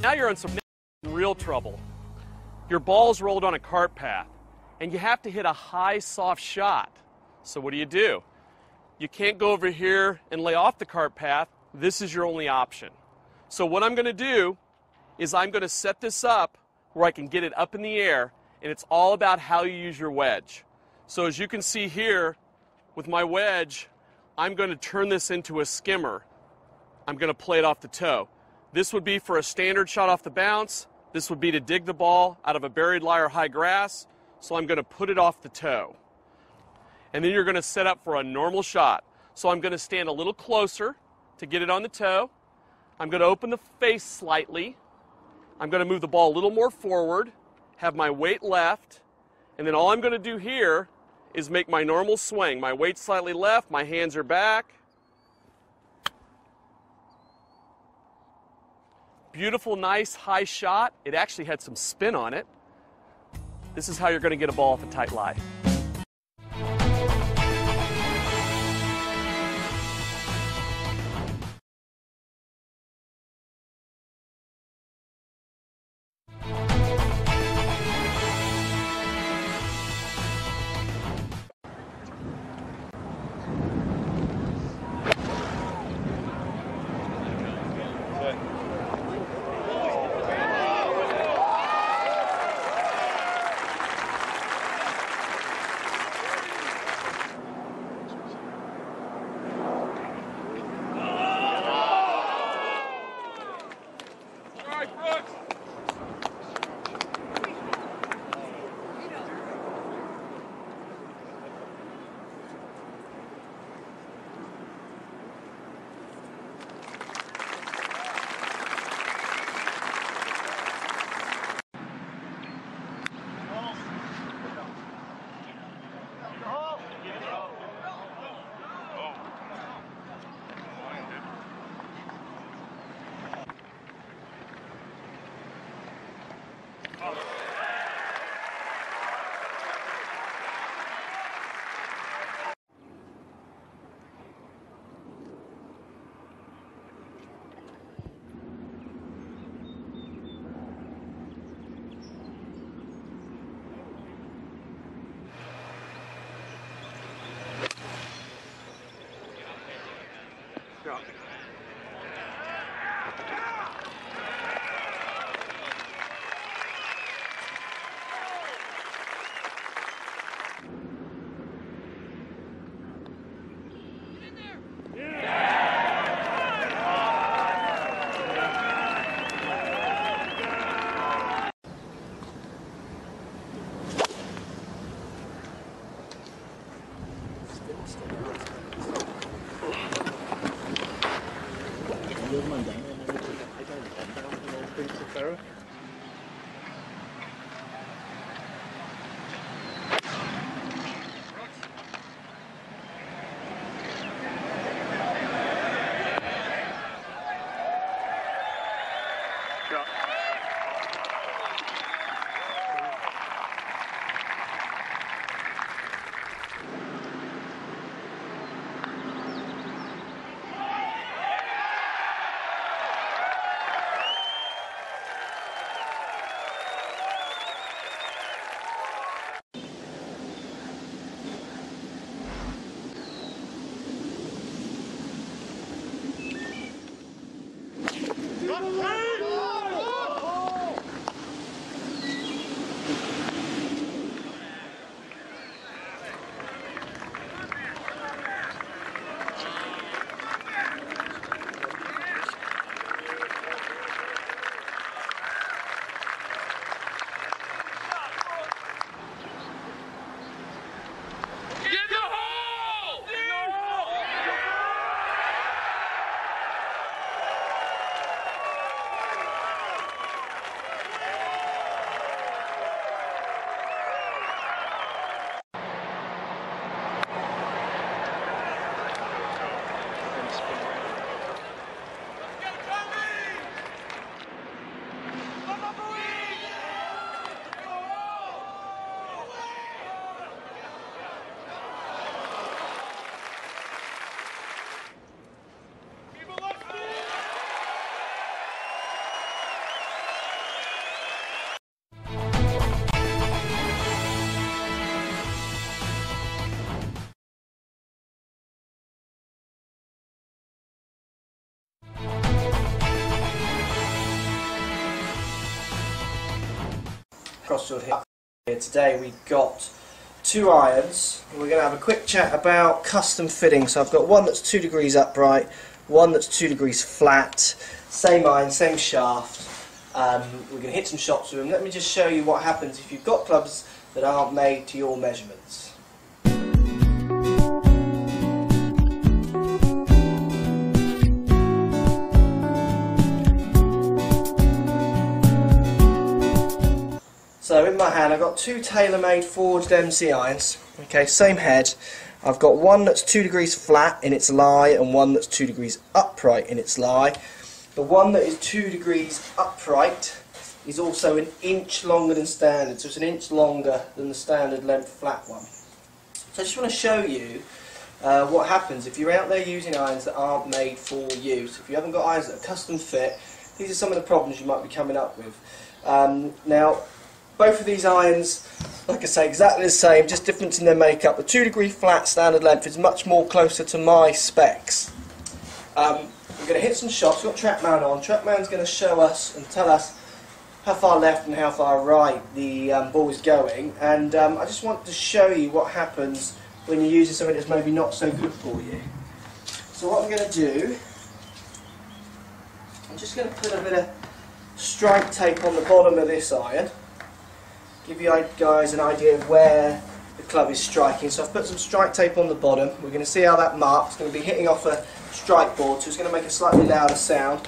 Now you're in some real trouble. Your ball's rolled on a cart path, and you have to hit a high, soft shot. So what do? You can't go over here and lay off the cart path. This is your only option. So what I'm going to do is I'm going to set this up where I can get it up in the air, and it's all about how you use your wedge. So as you can see here, with my wedge, I'm going to turn this into a skimmer. I'm going to play it off the toe. This would be for a standard shot off the bounce. This would be to dig the ball out of a buried lie or high grass. So I'm going to put it off the toe. And then you're going to set up for a normal shot. So I'm going to stand a little closer to get it on the toe. I'm going to open the face slightly. I'm going to move the ball a little more forward, have my weight left, and then all I'm going to do here is make my normal swing. My weight slightly left, my hands are back. Beautiful, nice, high shot. It actually had some spin on it. This is how you're going to get a ball off a tight lie. Yeah. Crossfield here. Today we've got 2 irons. We're going to have a quick chat about custom fitting. So I've got one that's 2 degrees upright, one that's 2 degrees flat, same iron, same shaft. We're going to hit some shots with them. Let me just show you what happens if you've got clubs that aren't made to your measurements. So in my hand I've got 2 tailor-made forged MC irons. Okay, same head. I've got one that's 2 degrees flat in its lie and one that's 2 degrees upright in its lie. The one that is 2 degrees upright is also an inch longer than standard, so it's an inch longer than the standard length flat one. So I just want to show you what happens if you're out there using irons that aren't made for you. So if you haven't got irons that are custom fit, these are some of the problems you might be coming up with. Now, both of these irons, like I say, exactly the same, just difference in their makeup. The 2 degree flat standard length is much more closer to my specs. We're going to hit some shots. We've got TrackMan on. TrackMan's going to show us and tell us how far left and how far right the ball is going. And I just want to show you what happens when you're using something that's maybe not so good for you. So what I'm going to do, I'm just going to put a bit of strike tape on the bottom of this iron. Give you guys an idea of where the club is striking. So I've put some strike tape on the bottom. We're going to see how that marks. It's going to be hitting off a strike board, so it's going to make a slightly louder sound.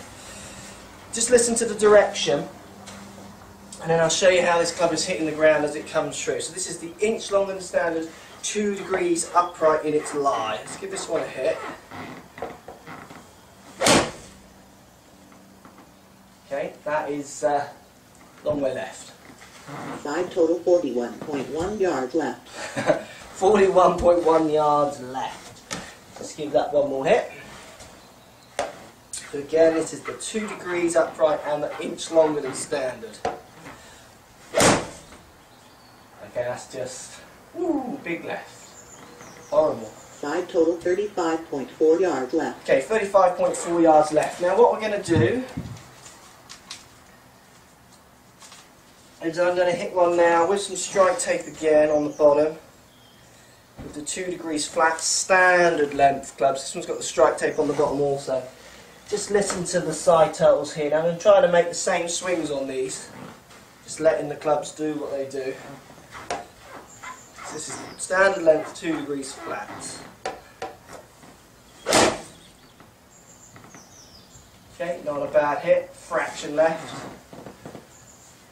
Just listen to the direction, and then I'll show you how this club is hitting the ground as it comes through. So this is the inch longer than standard, 2 degrees upright in its lie. Let's give this one a hit. Okay, that is long way left. Side total 41.1 yards left. 41.1 yards left. Let's give that one more hit. So again, this is the 2 degrees upright and the inch longer than standard. Okay, that's just big left. Horrible. Side total 35.4 yards left. Okay, 35.4 yards left. Now what we're going to do is I'm going to hit one now with some strike tape again on the bottom with the 2 degrees flat standard length clubs. This one's got the strike tape on the bottom also. Just listen to the side turtles here. Now I'm trying to make the same swings on these, just letting the clubs do what they do. So this is standard length 2 degrees flat. Okay, not a bad hit, fraction left.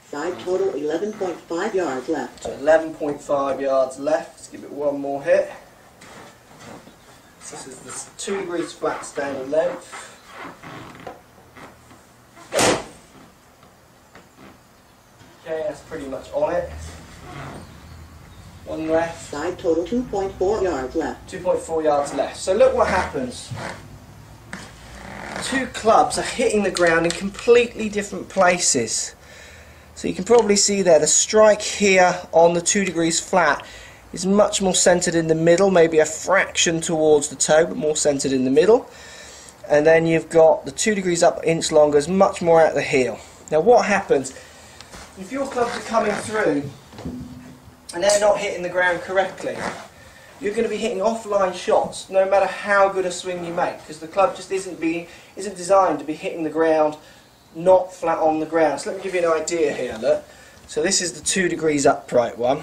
Side total 11.5 yards left. So 11.5 yards left. Let's give it one more hit. So this is the 2 degrees flat standard length. Okay, that's pretty much on it. One left. Side total 2.4 yards left. 2.4 yards left. So look what happens. 2 clubs are hitting the ground in completely different places. So you can probably see there the strike here on the 2 degrees flat is much more centered in the middle, maybe a fraction towards the toe, but more centered in the middle. And then you've got the 2 degrees up, inch longer, is much more at the heel. Now what happens if your clubs are coming through and they're not hitting the ground correctly? You're going to be hitting offline shots no matter how good a swing you make, because the club just isn't designed to be hitting the ground not flat on the ground. So let me give you an idea here. Look. So this is the 2 degrees upright one.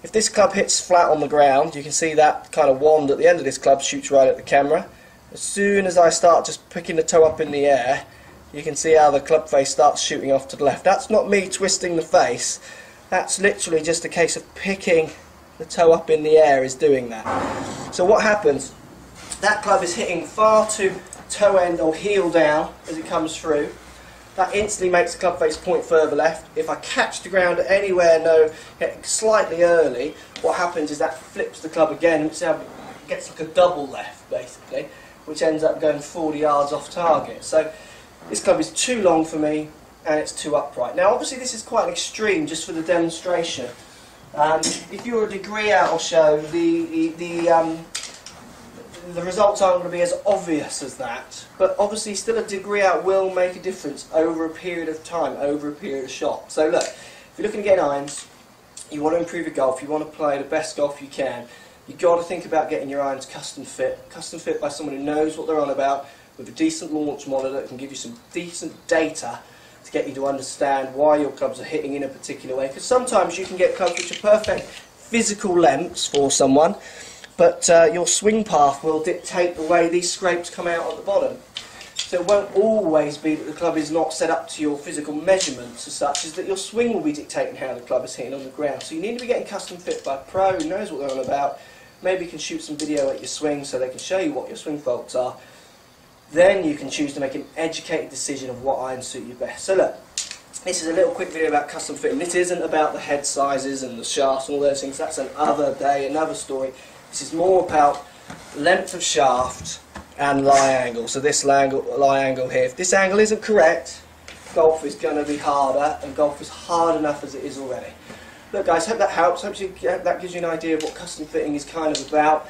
If this club hits flat on the ground, you can see that kind of wand at the end of this club shoots right at the camera. As soon as I start just picking the toe up in the air, you can see how the club face starts shooting off to the left. That's not me twisting the face. That's literally just a case of picking the toe up in the air is doing that. So what happens? That club is hitting far too toe end or heel down as it comes through. That instantly makes the club face point further left. If I catch the ground at anywhere slightly early, what happens is that flips the club again, and it gets like a double left basically, which ends up going 40 yards off target. So this club is too long for me and it's too upright. Now obviously this is quite an extreme just for the demonstration. If you're a degree out or show, the results aren't going to be as obvious as that, but obviously still a degree out will make a difference over a period of time, over a period of shot. So look, If you're looking to get irons, you want to improve your golf, you want to play the best golf you can, you've got to think about getting your irons custom fit by someone who knows what they're on about, with a decent launch monitor that can give you some decent data to get you to understand why your clubs are hitting in a particular way. Because sometimes you can get clubs which are perfect physical lengths for someone, but your swing path will dictate the way these scrapes come out at the bottom. So it won't always be that the club is not set up to your physical measurements as such, is that your swing will be dictating how the club is hitting on the ground. So you need to be getting custom fit by a pro who knows what they're on about. Maybe you can shoot some video at your swing so they can show you what your swing faults are. Then you can choose to make an educated decision of what irons suit you best. So look, this is a little quick video about custom fitting. This isn't about the head sizes and the shafts and all those things. That's another day, another story. This is more about length of shaft and lie angle. So this lie angle here, if this angle isn't correct, golf is going to be harder, and golf is hard enough as it is already. Look guys, hope that helps. Hope that gives you an idea of what custom fitting is kind of about.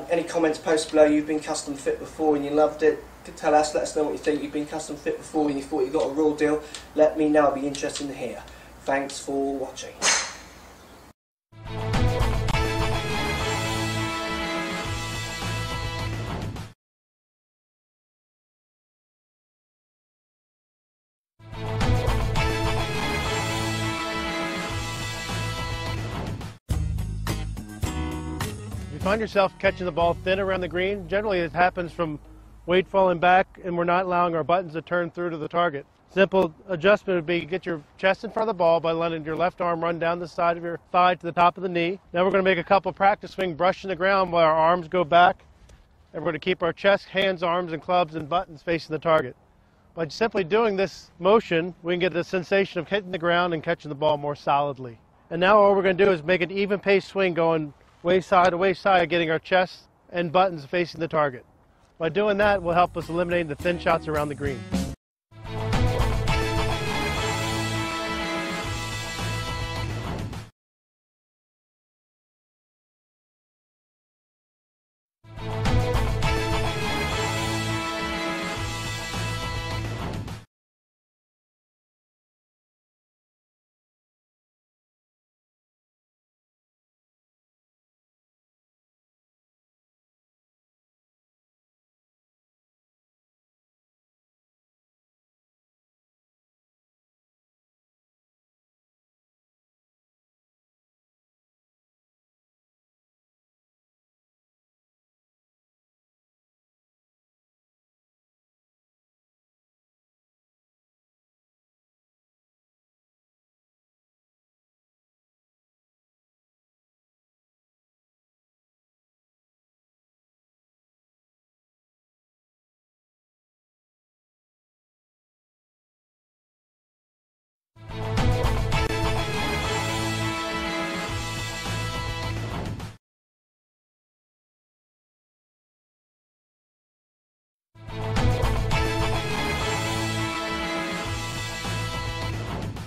Any comments, post below. You've been custom fit before and you loved it. Tell us, let us know what you think. You've been custom fit before and you thought you got a raw deal. Let me know, I'd be interested to hear. Thanks for watching. If you find yourself catching the ball thin around the green, generally it happens from weight falling back and we're not allowing our buttons to turn through to the target. Simple adjustment would be get your chest in front of the ball by letting your left arm run down the side of your thigh to the top of the knee. Now we're going to make a couple practice swing brushing the ground while our arms go back, and we're going to keep our chest, hands, arms, and clubs and buttons facing the target. By simply doing this motion, we can get the sensation of hitting the ground and catching the ball more solidly. And now all we're going to do is make an even pace swing going waist side to waist side, getting our chest and buttons facing the target. By doing that, will help us eliminate the thin shots around the green.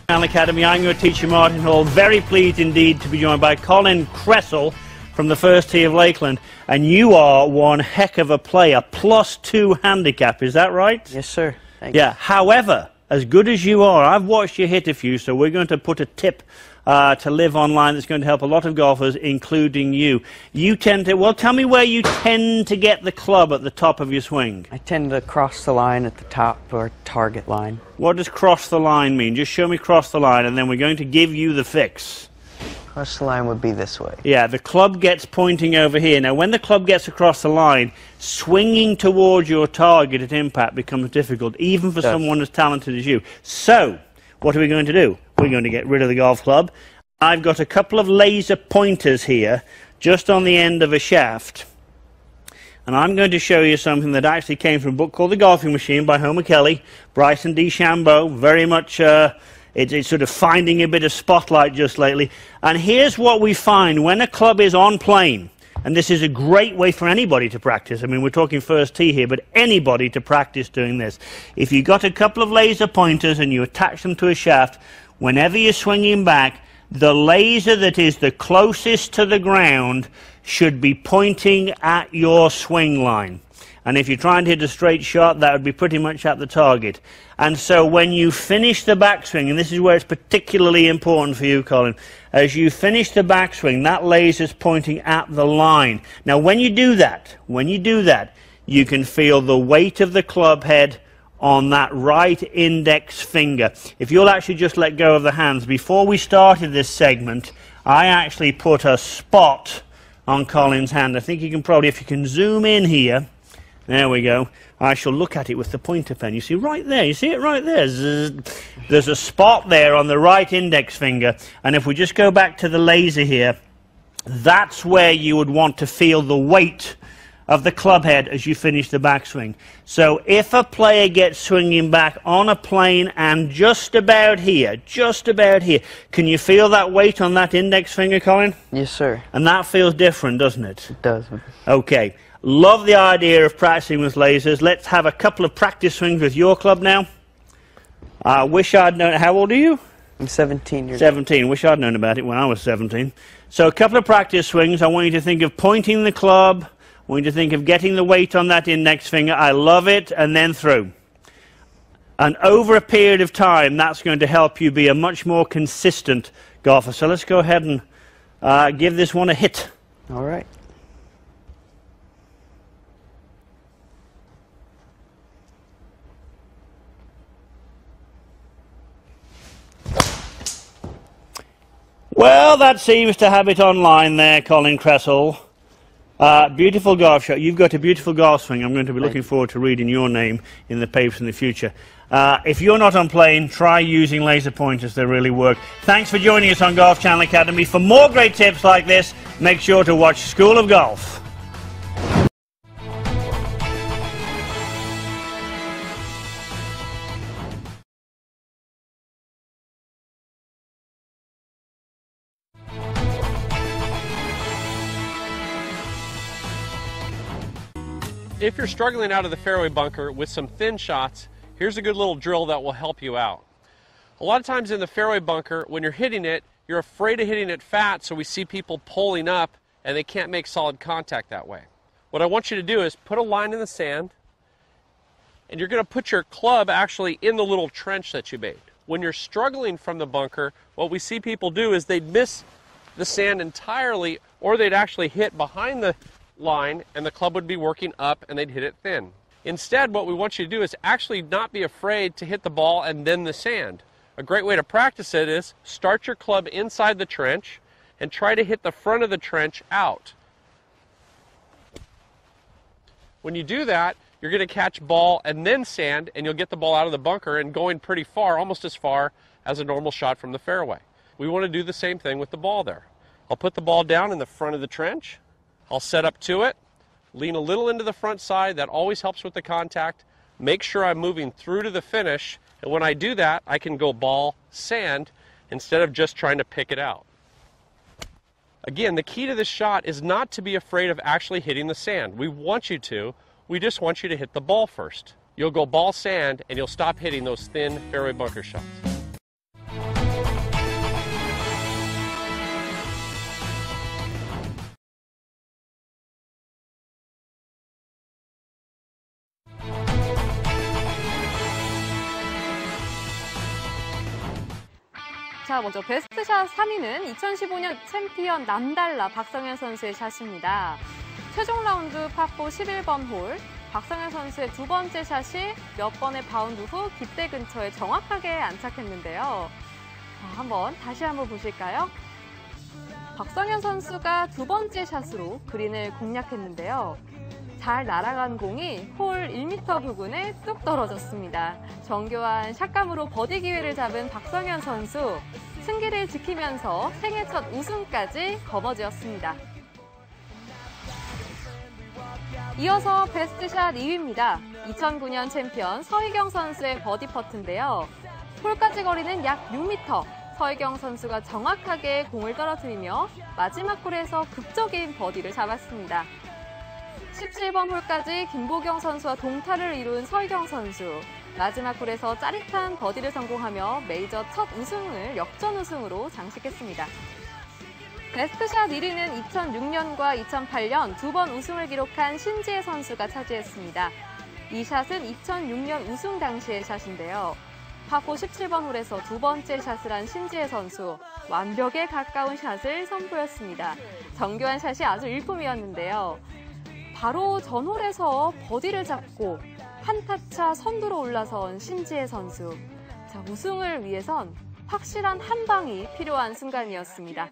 Academy. I'm your teacher, Martin Hall. Very pleased indeed to be joined by Colin Cressel from the First Tee of Lakeland. And you are one heck of a player, +2 handicap, is that right? Yes, sir. Thank you. Yeah, however, as good as you are, I've watched you hit a few, so we're going to put a tip to live online that's going to help a lot of golfers, including you. You tend to, well, tell me where you tend to get the club at the top of your swing. I tend to cross the line at the top, or target line. What does cross the line mean? Just show me cross the line, and then we're going to give you the fix. Cross the line would be this way. Yeah, the club gets pointing over here. Now, when the club gets across the line, swinging towards your target at impact becomes difficult, even for someone as talented as you. So, what are we going to do? We're going to get rid of the golf club. I've got a couple of laser pointers here, just on the end of a shaft. And I'm going to show you something that actually came from a book called The Golfing Machine by Homer Kelly, Bryson DeChambeau, very much... It's sort of finding a bit of spotlight just lately. And here's what we find when a club is on plane. And this is a great way for anybody to practice. I mean, we're talking first tee here, but anybody to practice doing this. If you've got a couple of laser pointers and you attach them to a shaft, whenever you're swinging back, the laser that is the closest to the ground should be pointing at your swing line. And if you're trying to hit a straight shot, that would be pretty much at the target. And so when you finish the backswing, and this is where it's particularly important for you, Colin, as you finish the backswing, that laser's pointing at the line. Now when you do that, you can feel the weight of the club head on that right index finger. If you'll actually just let go of the hands. Before we started this segment, I actually put a spot on Colin's hand. I think you can probably, if you can zoom in here, there we go. I shall look at it with the pointer pen. You see right there, you see it right there? There's a spot there on the right index finger. And if we just go back to the laser here, that's where you would want to feel the weight of the club head as you finish the backswing. So if a player gets swinging back on a plane and just about here, can you feel that weight on that index finger, Colin? Yes, sir. And that feels different, doesn't it? It does. Okay. Love the idea of practicing with lasers. Let's have a couple of practice swings with your club now. I wish I'd known. How old are you? I'm 17 years old. 17. Wish I'd known about it when I was 17. So a couple of practice swings. I want you to think of pointing the club. I want you to think of getting the weight on that index finger. I love it. And then through. And over a period of time, that's going to help you be a much more consistent golfer. So let's go ahead and give this one a hit. All right. Well, that seems to have it online there, Colin Cresswell. Beautiful golf shot. You've got a beautiful golf swing. I'm going to be looking forward to reading your name in the papers in the future. If you're not on plane, try using laser pointers. They really work. Thanks for joining us on Golf Channel Academy. For more great tips like this, make sure to watch School of Golf. If you're struggling out of the fairway bunker with some thin shots, here's a good little drill that will help you out. A lot of times in the fairway bunker, when you're hitting it, you're afraid of hitting it fat, so we see people pulling up and they can't make solid contact that way. What I want you to do is put a line in the sand, and you're going to put your club actually in the little trench that you made. When you're struggling from the bunker, what we see people do is they'd miss the sand entirely, or they'd actually hit behind the line and the club would be working up and they'd hit it thin. Instead, what we want you to do is actually not be afraid to hit the ball and then the sand. A great way to practice it is start your club inside the trench and try to hit the front of the trench out. When you do that, you're going to catch ball and then sand, and you'll get the ball out of the bunker and going pretty far, almost as far as a normal shot from the fairway. We want to do the same thing with the ball there. I'll put the ball down in the front of the trench. I'll set up to it, lean a little into the front side. That always helps with the contact. Make sure I'm moving through to the finish, and when I do that, I can go ball, sand, instead of just trying to pick it out. Again, the key to this shot is not to be afraid of actually hitting the sand. We want you to. We just want you to hit the ball first. You'll go ball, sand, and you'll stop hitting those thin fairway bunker shots. 자, 먼저 베스트샷 3위는 2015년 챔피언 남달라 박성현 선수의 샷입니다. 최종 라운드 파4 11번 홀, 박성현 선수의 두 번째 샷이 몇 번의 바운드 후 깃대 근처에 정확하게 안착했는데요. 다시 한번 보실까요? 박성현 선수가 두 번째 샷으로 그린을 공략했는데요. 잘 날아간 공이 홀 1m 부근에 뚝 떨어졌습니다. 정교한 샷감으로 버디 기회를 잡은 박성현 선수, 승기를 지키면서 생애 첫 우승까지 거머쥐었습니다. 이어서 베스트샷 2위입니다. 2009년 챔피언 서희경 선수의 버디 퍼트인데요. 홀까지 거리는 약 6m. 서희경 선수가 정확하게 공을 떨어뜨리며 마지막 홀에서 극적인 버디를 잡았습니다. 17번 홀까지 김보경 선수와 동타를 이룬 서희경 선수. 마지막 홀에서 짜릿한 버디를 성공하며 메이저 첫 우승을 역전 우승으로 장식했습니다. 베스트샷 1위는 2006년과 2008년 두 번 우승을 기록한 신지혜 선수가 차지했습니다. 이 샷은 2006년 우승 당시의 샷인데요. 파4 17번 홀에서 두 번째 샷을 한 신지혜 선수, 완벽에 가까운 샷을 선보였습니다. 정교한 샷이 아주 일품이었는데요. 바로 전홀에서 버디를 잡고 한타차 선두로 올라선 신지혜 선수. 자, 우승을 위해선 확실한 한 방이 필요한 순간이었습니다.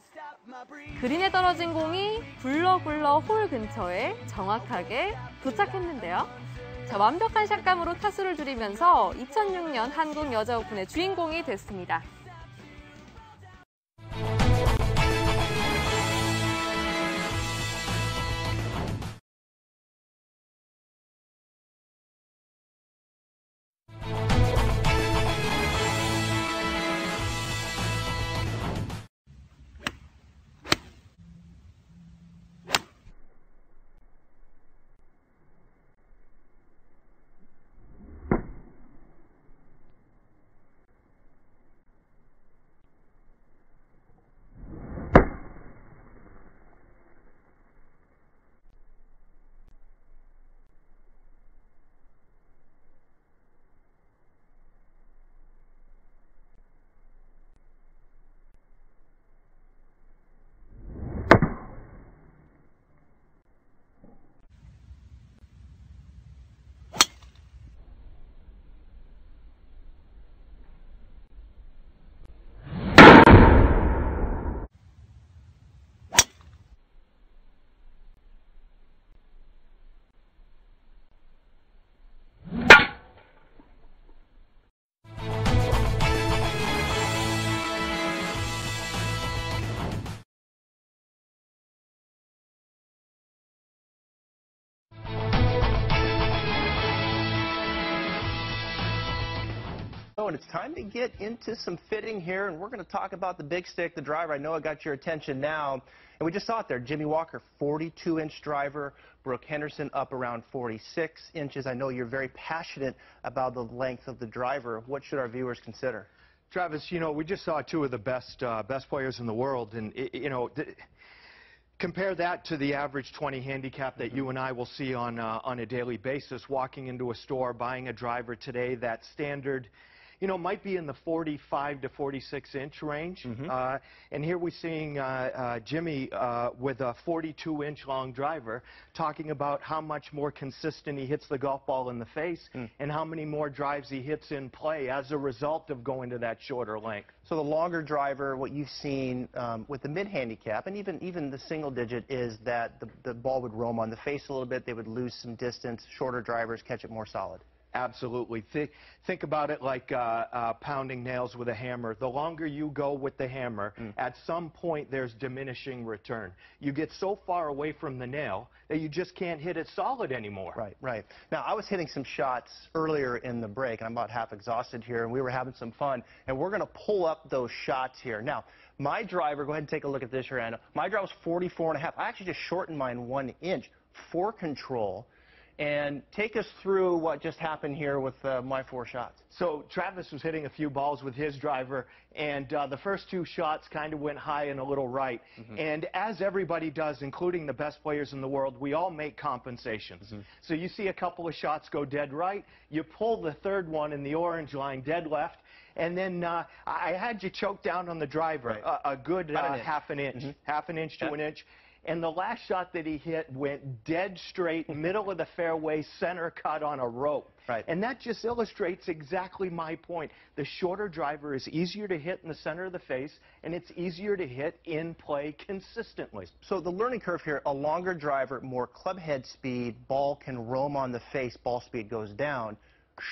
그린에 떨어진 공이 굴러굴러 홀 근처에 정확하게 도착했는데요. 자, 완벽한 샷감으로 타수를 줄이면서 2006년 한국 여자 오픈의 주인공이 됐습니다. And it's time to get into some fitting here, and we're going to talk about the big stick, the driver. I know I got your attention now, and we just saw it there. Jimmy Walker, 42-inch driver. Brooke Henderson up around 46 inches. I know you're very passionate about the length of the driver. What should our viewers consider? Travis, you know, we just saw two of the best players in the world, and compare that to the average 20 handicap that you and I will see on a daily basis. Walking into a store, buying a driver today, that standard, you know, might be in the 45 to 46-inch range. And here we're seeing Jimmy with a 42-inch long driver talking about how much more consistent he hits the golf ball in the face and how many more drives he hits in play as a result of going to that shorter length. So the longer driver, what you've seen with the mid-handicap and even the single digit is that the ball would roam on the face a little bit. They would lose some distance. Shorter drivers catch it more solid. Absolutely. Think about it like pounding nails with a hammer. The longer you go with the hammer, at some point there's diminishing return. You get so far away from the nail that you just can't hit it solid anymore. Right, right. Now, I was hitting some shots earlier in the break, and I'm about half exhausted here, and we were having some fun, and we're going to pull up those shots here. Now, my driver, go ahead and take a look at this here, Anna. My driver was 44.5. I actually just shortened mine 1 inch for control. And take us through what just happened here with my 4 shots. So Travis was hitting a few balls with his driver, and the first 2 shots kind of went high and a little right. And as everybody does, including the best players in the world, we all make compensations. So you see a couple of shots go dead right, you pull the third one in the orange line dead left, and then I had you choke down on the driver, a good half an inch, half an inch to an inch. And the last shot that he hit went dead straight, middle of the fairway, center cut on a rope. And that just illustrates exactly my point. The shorter driver is easier to hit in the center of the face, and it's easier to hit in play consistently. So the learning curve here, a longer driver, more club head speed, ball can roam on the face, ball speed goes down.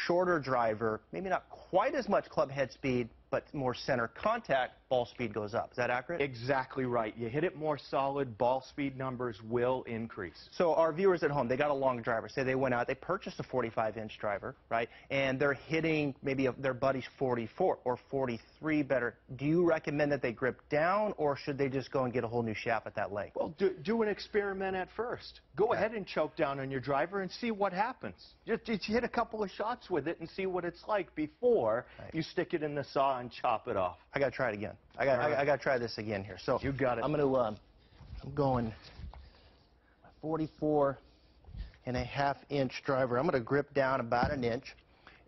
Shorter driver, maybe not quite as much club head speed, but more center contact, ball speed goes up. Is that accurate? Exactly right. You hit it more solid, ball speed numbers will increase. So our viewers at home, they got a long driver. Say they went out, they purchased a 45-inch driver, right? And they're hitting maybe their buddy's 44 or 43 better. Do you recommend that they grip down, or should they just go and get a whole new shaft at that length? Well, do an experiment at first. Go ahead and choke down on your driver and see what happens. Just hit a couple of shots with it and see what it's like before you stick it in the saw and chop it off. I got to try it again. I got to try this again here. So you got it. I'm going 44.5-inch driver. I'm going to grip down about an inch.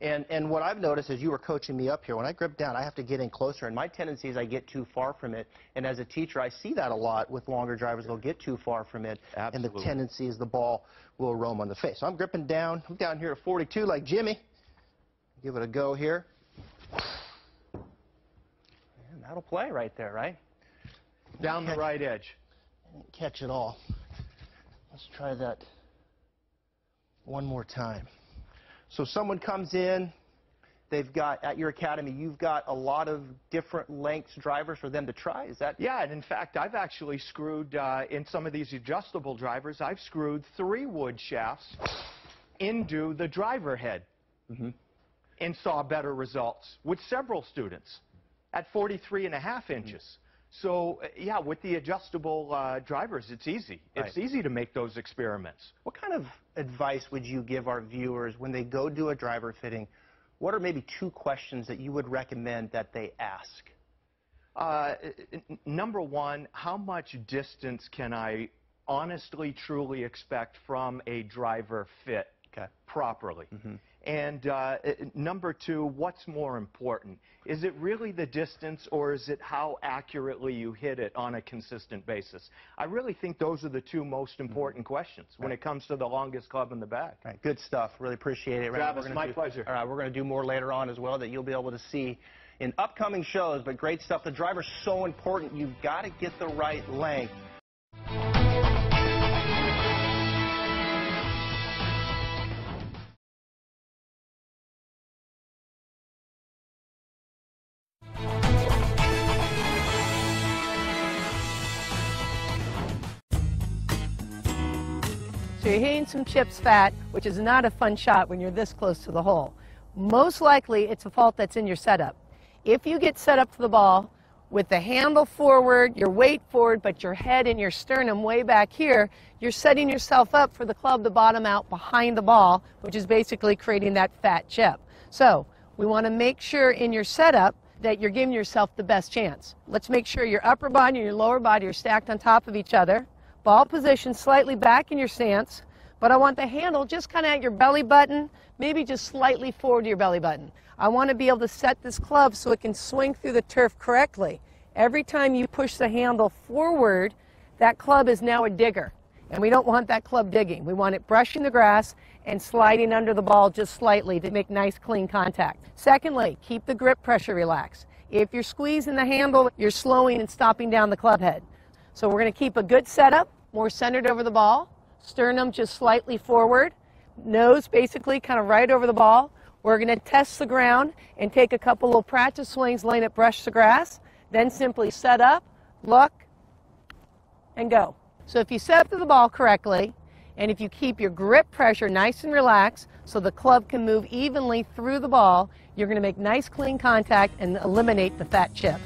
And what I've noticed is you were coaching me up here. When I grip down, I have to get in closer. And my tendency is I get too far from it. And as a teacher, I see that a lot with longer drivers. They'll get too far from it. Absolutely. And the tendency is the ball will roam on the face. So I'm gripping down. I'm down here at 42 like Jimmy. Give it a go here. And that'll play right there, right? Down the right edge. Didn't catch it all. Let's try that one more time. So someone comes in, they've got, at your academy, you've got a lot of different lengths drivers for them to try, is that? Yeah, and in fact, I've actually screwed, in some of these adjustable drivers, I've screwed 3 wood shafts into the driver head and saw better results with several students at 43.5 inches. So, yeah, with the adjustable drivers, it's easy. Right. It's easy to make those experiments. What kind of advice would you give our viewers when they go do a driver fitting? What are maybe 2 questions that you would recommend that they ask? Number 1, how much distance can I honestly, truly expect from a driver fit properly? And number 2, what's more important? Is it really the distance, or is it how accurately you hit it on a consistent basis? I really think those are the 2 most important questions when it comes to the longest club in the bag. Right, good stuff. Really appreciate it. Travis, my pleasure. All right, we're going to do more later on as well that you'll be able to see in upcoming shows, but great stuff. The driver's so important. You've got to get the right length. So you're hitting some chips fat, which is not a fun shot when you're this close to the hole. Most likely it's a fault that's in your setup. If you get set up for the ball with the handle forward, your weight forward, but your head and your sternum way back here, you're setting yourself up for the club to bottom out behind the ball, which is basically creating that fat chip. So we want to make sure in your setup that you're giving yourself the best chance. Let's make sure your upper body and your lower body are stacked on top of each other. Ball position slightly back in your stance, but I want the handle just kind of at your belly button, maybe just slightly forward to your belly button. I want to be able to set this club so it can swing through the turf correctly. Every time you push the handle forward, that club is now a digger, and we don't want that club digging. We want it brushing the grass and sliding under the ball just slightly to make nice, clean contact. Secondly, keep the grip pressure relaxed. If you're squeezing the handle, you're slowing and stopping down the club head. So we're going to keep a good setup, more centered over the ball, sternum just slightly forward, nose basically kind of right over the ball. We're going to test the ground and take a couple little practice swings, letting it brush the grass, then simply set up, look, and go. So if you set up to the ball correctly, and if you keep your grip pressure nice and relaxed so the club can move evenly through the ball, you're going to make nice clean contact and eliminate the fat chips.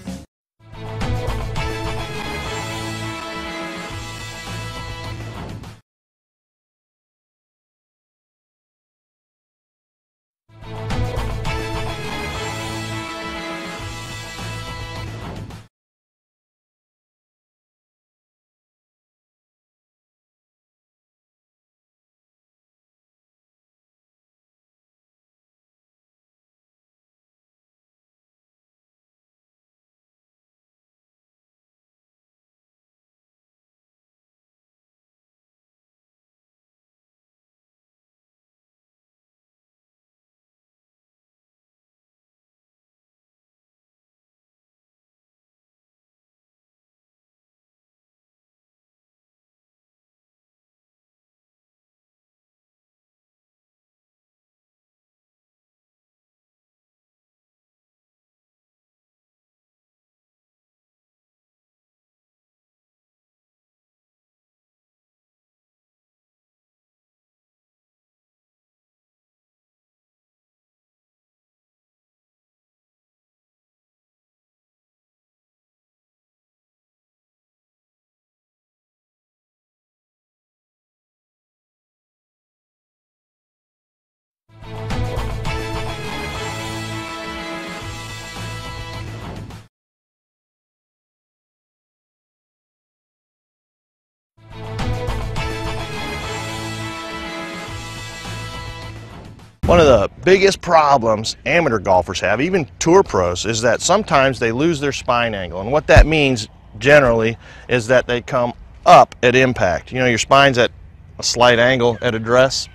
One of the biggest problems amateur golfers have, even tour pros, is that sometimes they lose their spine angle. And what that means generally is that they come up at impact. You know, your spine's at a slight angle at address.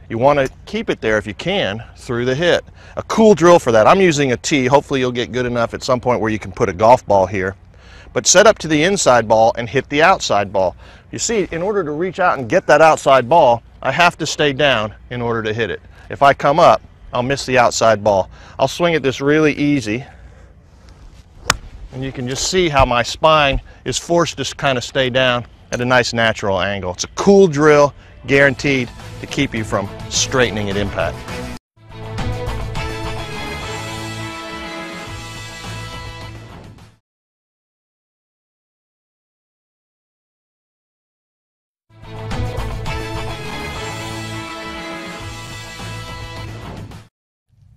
You want to keep it there if you can through the hit. A cool drill for that, I'm using a tee. Hopefully you'll get good enough at some point where you can put a golf ball here. But set up to the inside ball and hit the outside ball. You see, in order to reach out and get that outside ball, I have to stay down in order to hit it. If I come up, I'll miss the outside ball. I'll swing at this really easy, and you can just see how my spine is forced to kind of stay down at a nice natural angle. It's a cool drill, guaranteed to keep you from straightening at impact.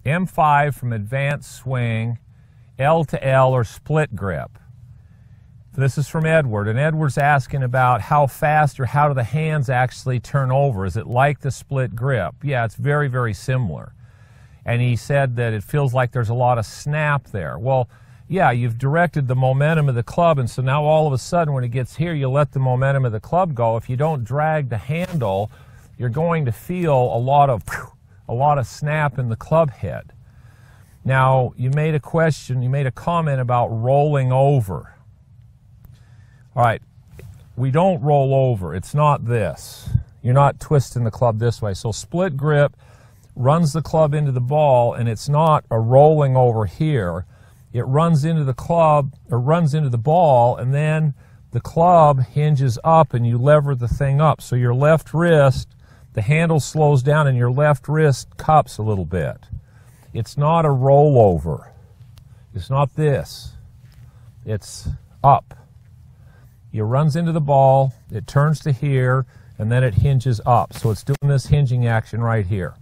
M5 from advanced swing, L to L or split grip. This is from Edward, and Edward's asking about how fast or how do the hands actually turn over. Is it like the split grip? Yeah, it's very, very similar. And he said that it feels like there's a lot of snap there. Well, yeah, you've directed the momentum of the club, and so now all of a sudden when it gets here, you let the momentum of the club go. If you don't drag the handle, you're going to feel a lot of snap in the club head. Now, you made a comment about rolling over. All right, we don't roll over. It's not this. You're not twisting the club this way. So split grip runs the club into the ball, and it's not a rolling over here. It runs into the club, or runs into the ball, and then the club hinges up and you lever the thing up. So your left wrist, the handle slows down and your left wrist cups a little bit. It's not a rollover. It's not this. It's up. It runs into the ball, it turns to here, and then it hinges up. So it's doing this hinging action right here.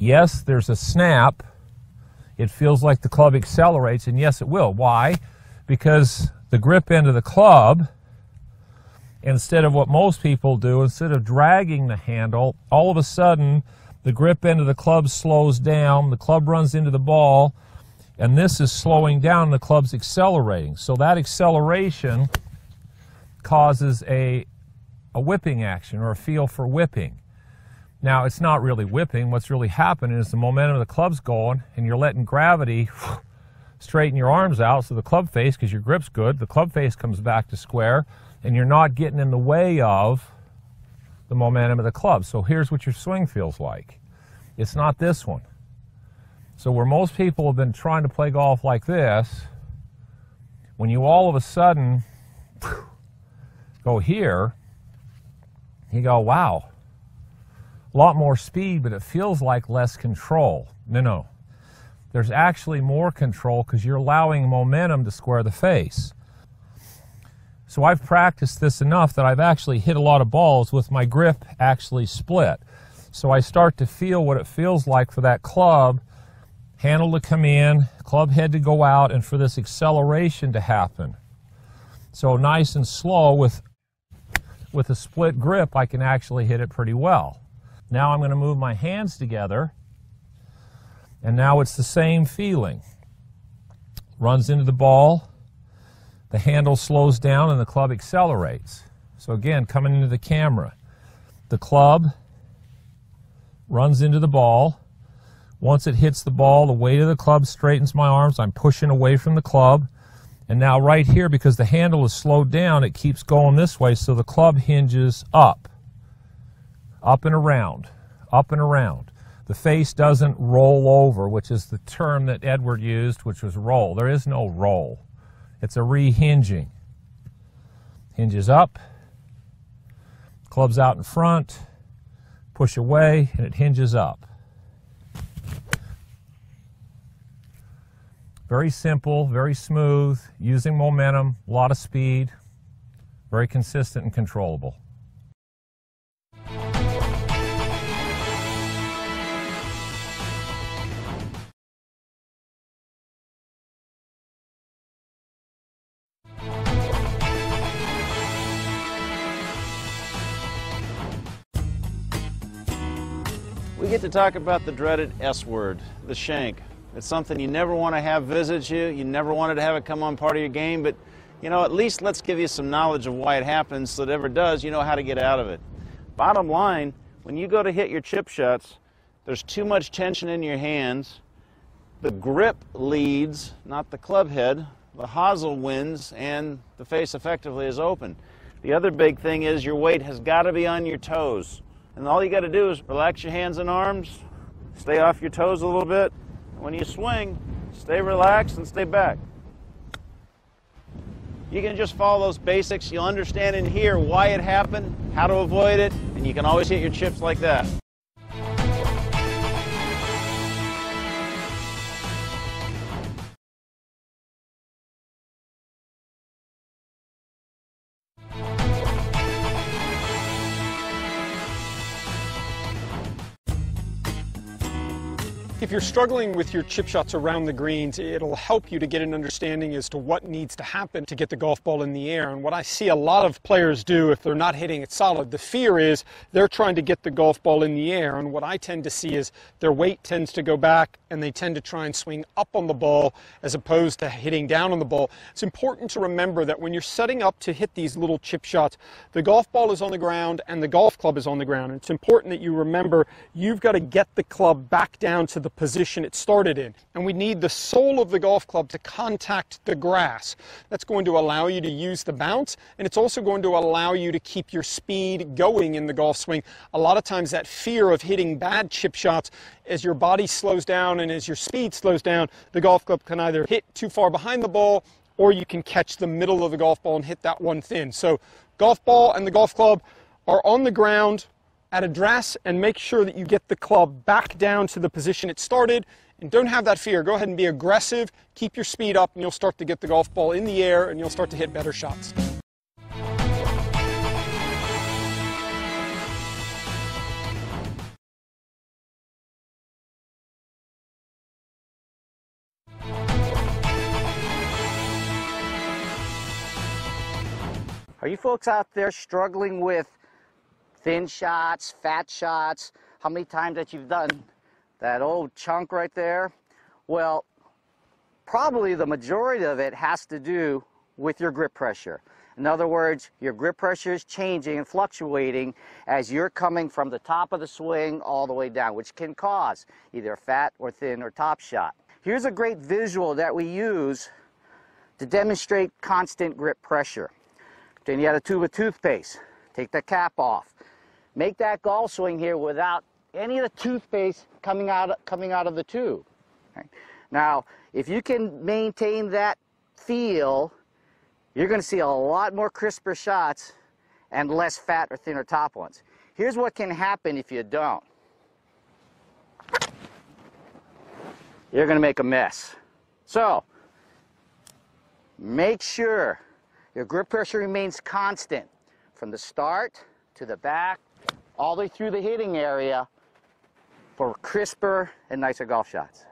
Yes, there's a snap. It feels like the club accelerates, and yes, it will. Why? Because the grip end of the club, instead of what most people do, instead of dragging the handle, all of a sudden the grip end of the club slows down, the club runs into the ball, and this is slowing down, the club's accelerating. So that acceleration causes a whipping action, or a feel for whipping. Now, it's not really whipping. What's really happening is the momentum of the club's going, and you're letting gravity straighten your arms out, so the club face, because your grip's good, the club face comes back to square, and you're not getting in the way of the momentum of the club. So here's what your swing feels like. It's not this one. So where most people have been trying to play golf like this, when you all of a sudden go here, you go, wow, a lot more speed, but it feels like less control. No. There's actually more control because you're allowing momentum to square the face. So I've practiced this enough that I've actually hit a lot of balls with my grip actually split. So I start to feel what it feels like for that club handle to come in, club head to go out, and for this acceleration to happen. So nice and slow with a split grip, I can actually hit it pretty well. Now I'm going to move my hands together, and now it's the same feeling. Runs into the ball, the handle slows down, and the club accelerates. So again, coming into the camera, the club runs into the ball. Once it hits the ball, the weight of the club straightens my arms. I'm pushing away from the club. And now right here, because the handle is slowed down, it keeps going this way, so the club hinges up. Up and around. Up and around. The face doesn't roll over, which is the term that Edward used, which was roll. There is no roll. It's a rehinging. Hinges up. Club's out in front. Push away, and it hinges up. Very simple, very smooth, using momentum, a lot of speed, very consistent and controllable. We get to talk about the dreaded S word, the shank. It's something you never want to have visit you. You never wanted to have it come on part of your game, but you know, at least let's give you some knowledge of why it happens so that if it ever does, you know how to get out of it. Bottom line, when you go to hit your chip shots, there's too much tension in your hands. The grip leads, not the club head. The hosel wins, and the face effectively is open. The other big thing is your weight has got to be on your toes. And all you got to do is relax your hands and arms, stay off your toes a little bit. When you swing, stay relaxed and stay back. You can just follow those basics. You'll understand in here why it happened, how to avoid it, and you can always hit your chips like that. If you're struggling with your chip shots around the greens, it'll help you to get an understanding as to what needs to happen to get the golf ball in the air. And what I see a lot of players do if they're not hitting it solid, the fear is they're trying to get the golf ball in the air. And what I tend to see is their weight tends to go back and they tend to try and swing up on the ball as opposed to hitting down on the ball. It's important to remember that when you're setting up to hit these little chip shots, the golf ball is on the ground and the golf club is on the ground. And it's important that you remember you've got to get the club back down to the position it started in. And we need the sole of the golf club to contact the grass. That's going to allow you to use the bounce, and it's also going to allow you to keep your speed going in the golf swing. A lot of times that fear of hitting bad chip shots, as your body slows down and as your speed slows down, the golf club can either hit too far behind the ball or you can catch the middle of the golf ball and hit that one thin. So golf ball and the golf club are on the ground at address, and make sure that you get the club back down to the position it started, and don't have that fear. Go ahead and be aggressive, keep your speed up, and you'll start to get the golf ball in the air and you'll start to hit better shots. Are you folks out there struggling with thin shots, fat shots? How many times that you've done that old chunk right there? Well, probably the majority of it has to do with your grip pressure. In other words, your grip pressure is changing and fluctuating as you're coming from the top of the swing all the way down, which can cause either a fat or thin or top shot. Here's a great visual that we use to demonstrate constant grip pressure. Then you have a tube of toothpaste. Take the cap off. Make that golf swing here without any of the toothpaste coming out of the tube. Okay. Now, if you can maintain that feel, you're going to see a lot more crisper shots and less fat or thinner top ones. Here's what can happen if you don't. You're going to make a mess. So, make sure your grip pressure remains constant from the start to the back, all the way through the hitting area for crisper and nicer golf shots.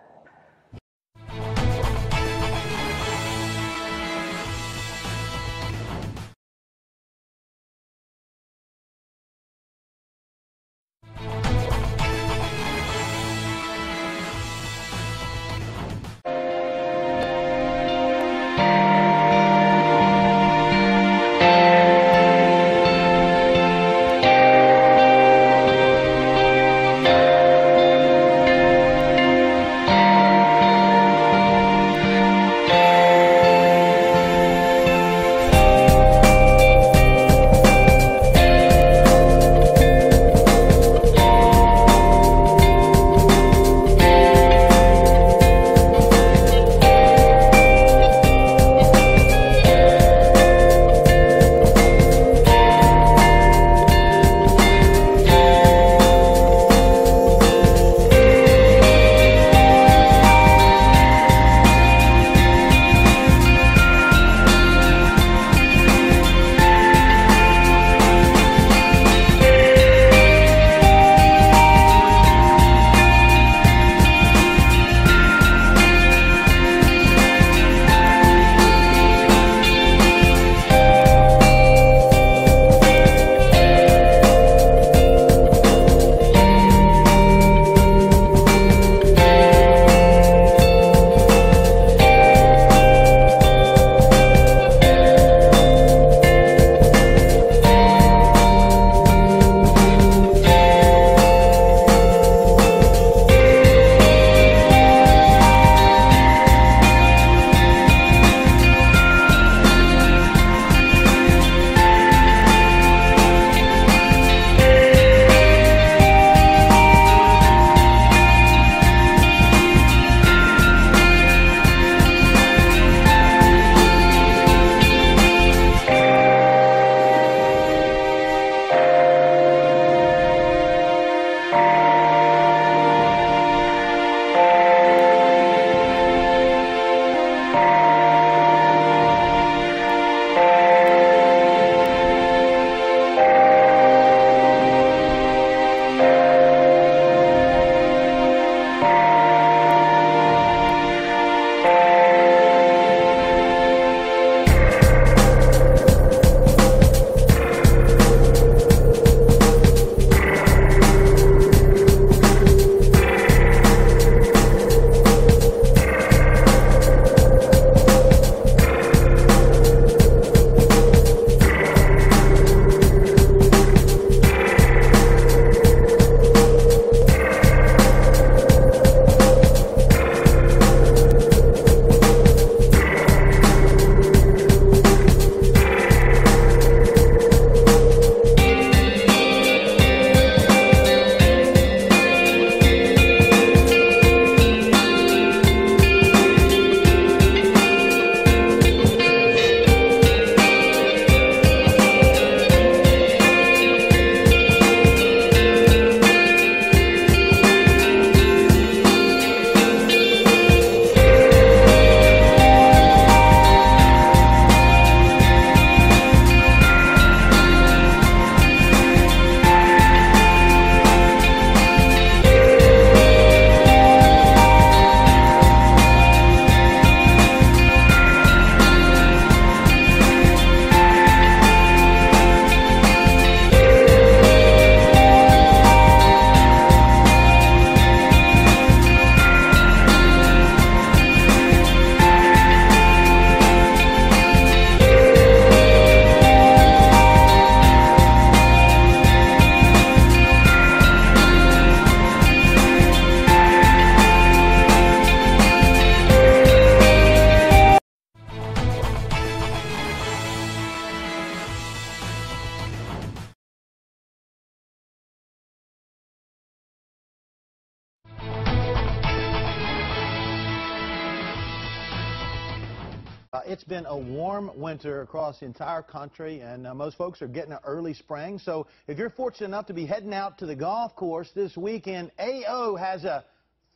It's been a warm winter across the entire country, and most folks are getting an early spring. So if you're fortunate enough to be heading out to the golf course this weekend, AO has a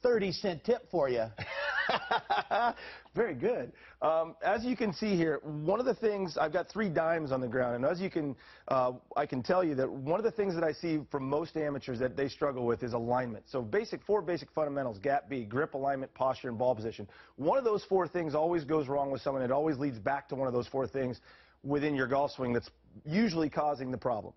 30-cent tip for you. Very good. As you can see here, one of the things, I've got 3 dimes on the ground, and as you can, I can tell you that one of the things that I see from most amateurs that they struggle with is alignment. So 4 basic fundamentals: gap B, grip, alignment, posture, and ball position. One of those 4 things always goes wrong with someone. It always leads back to one of those 4 things within your golf swing that's usually causing the problem.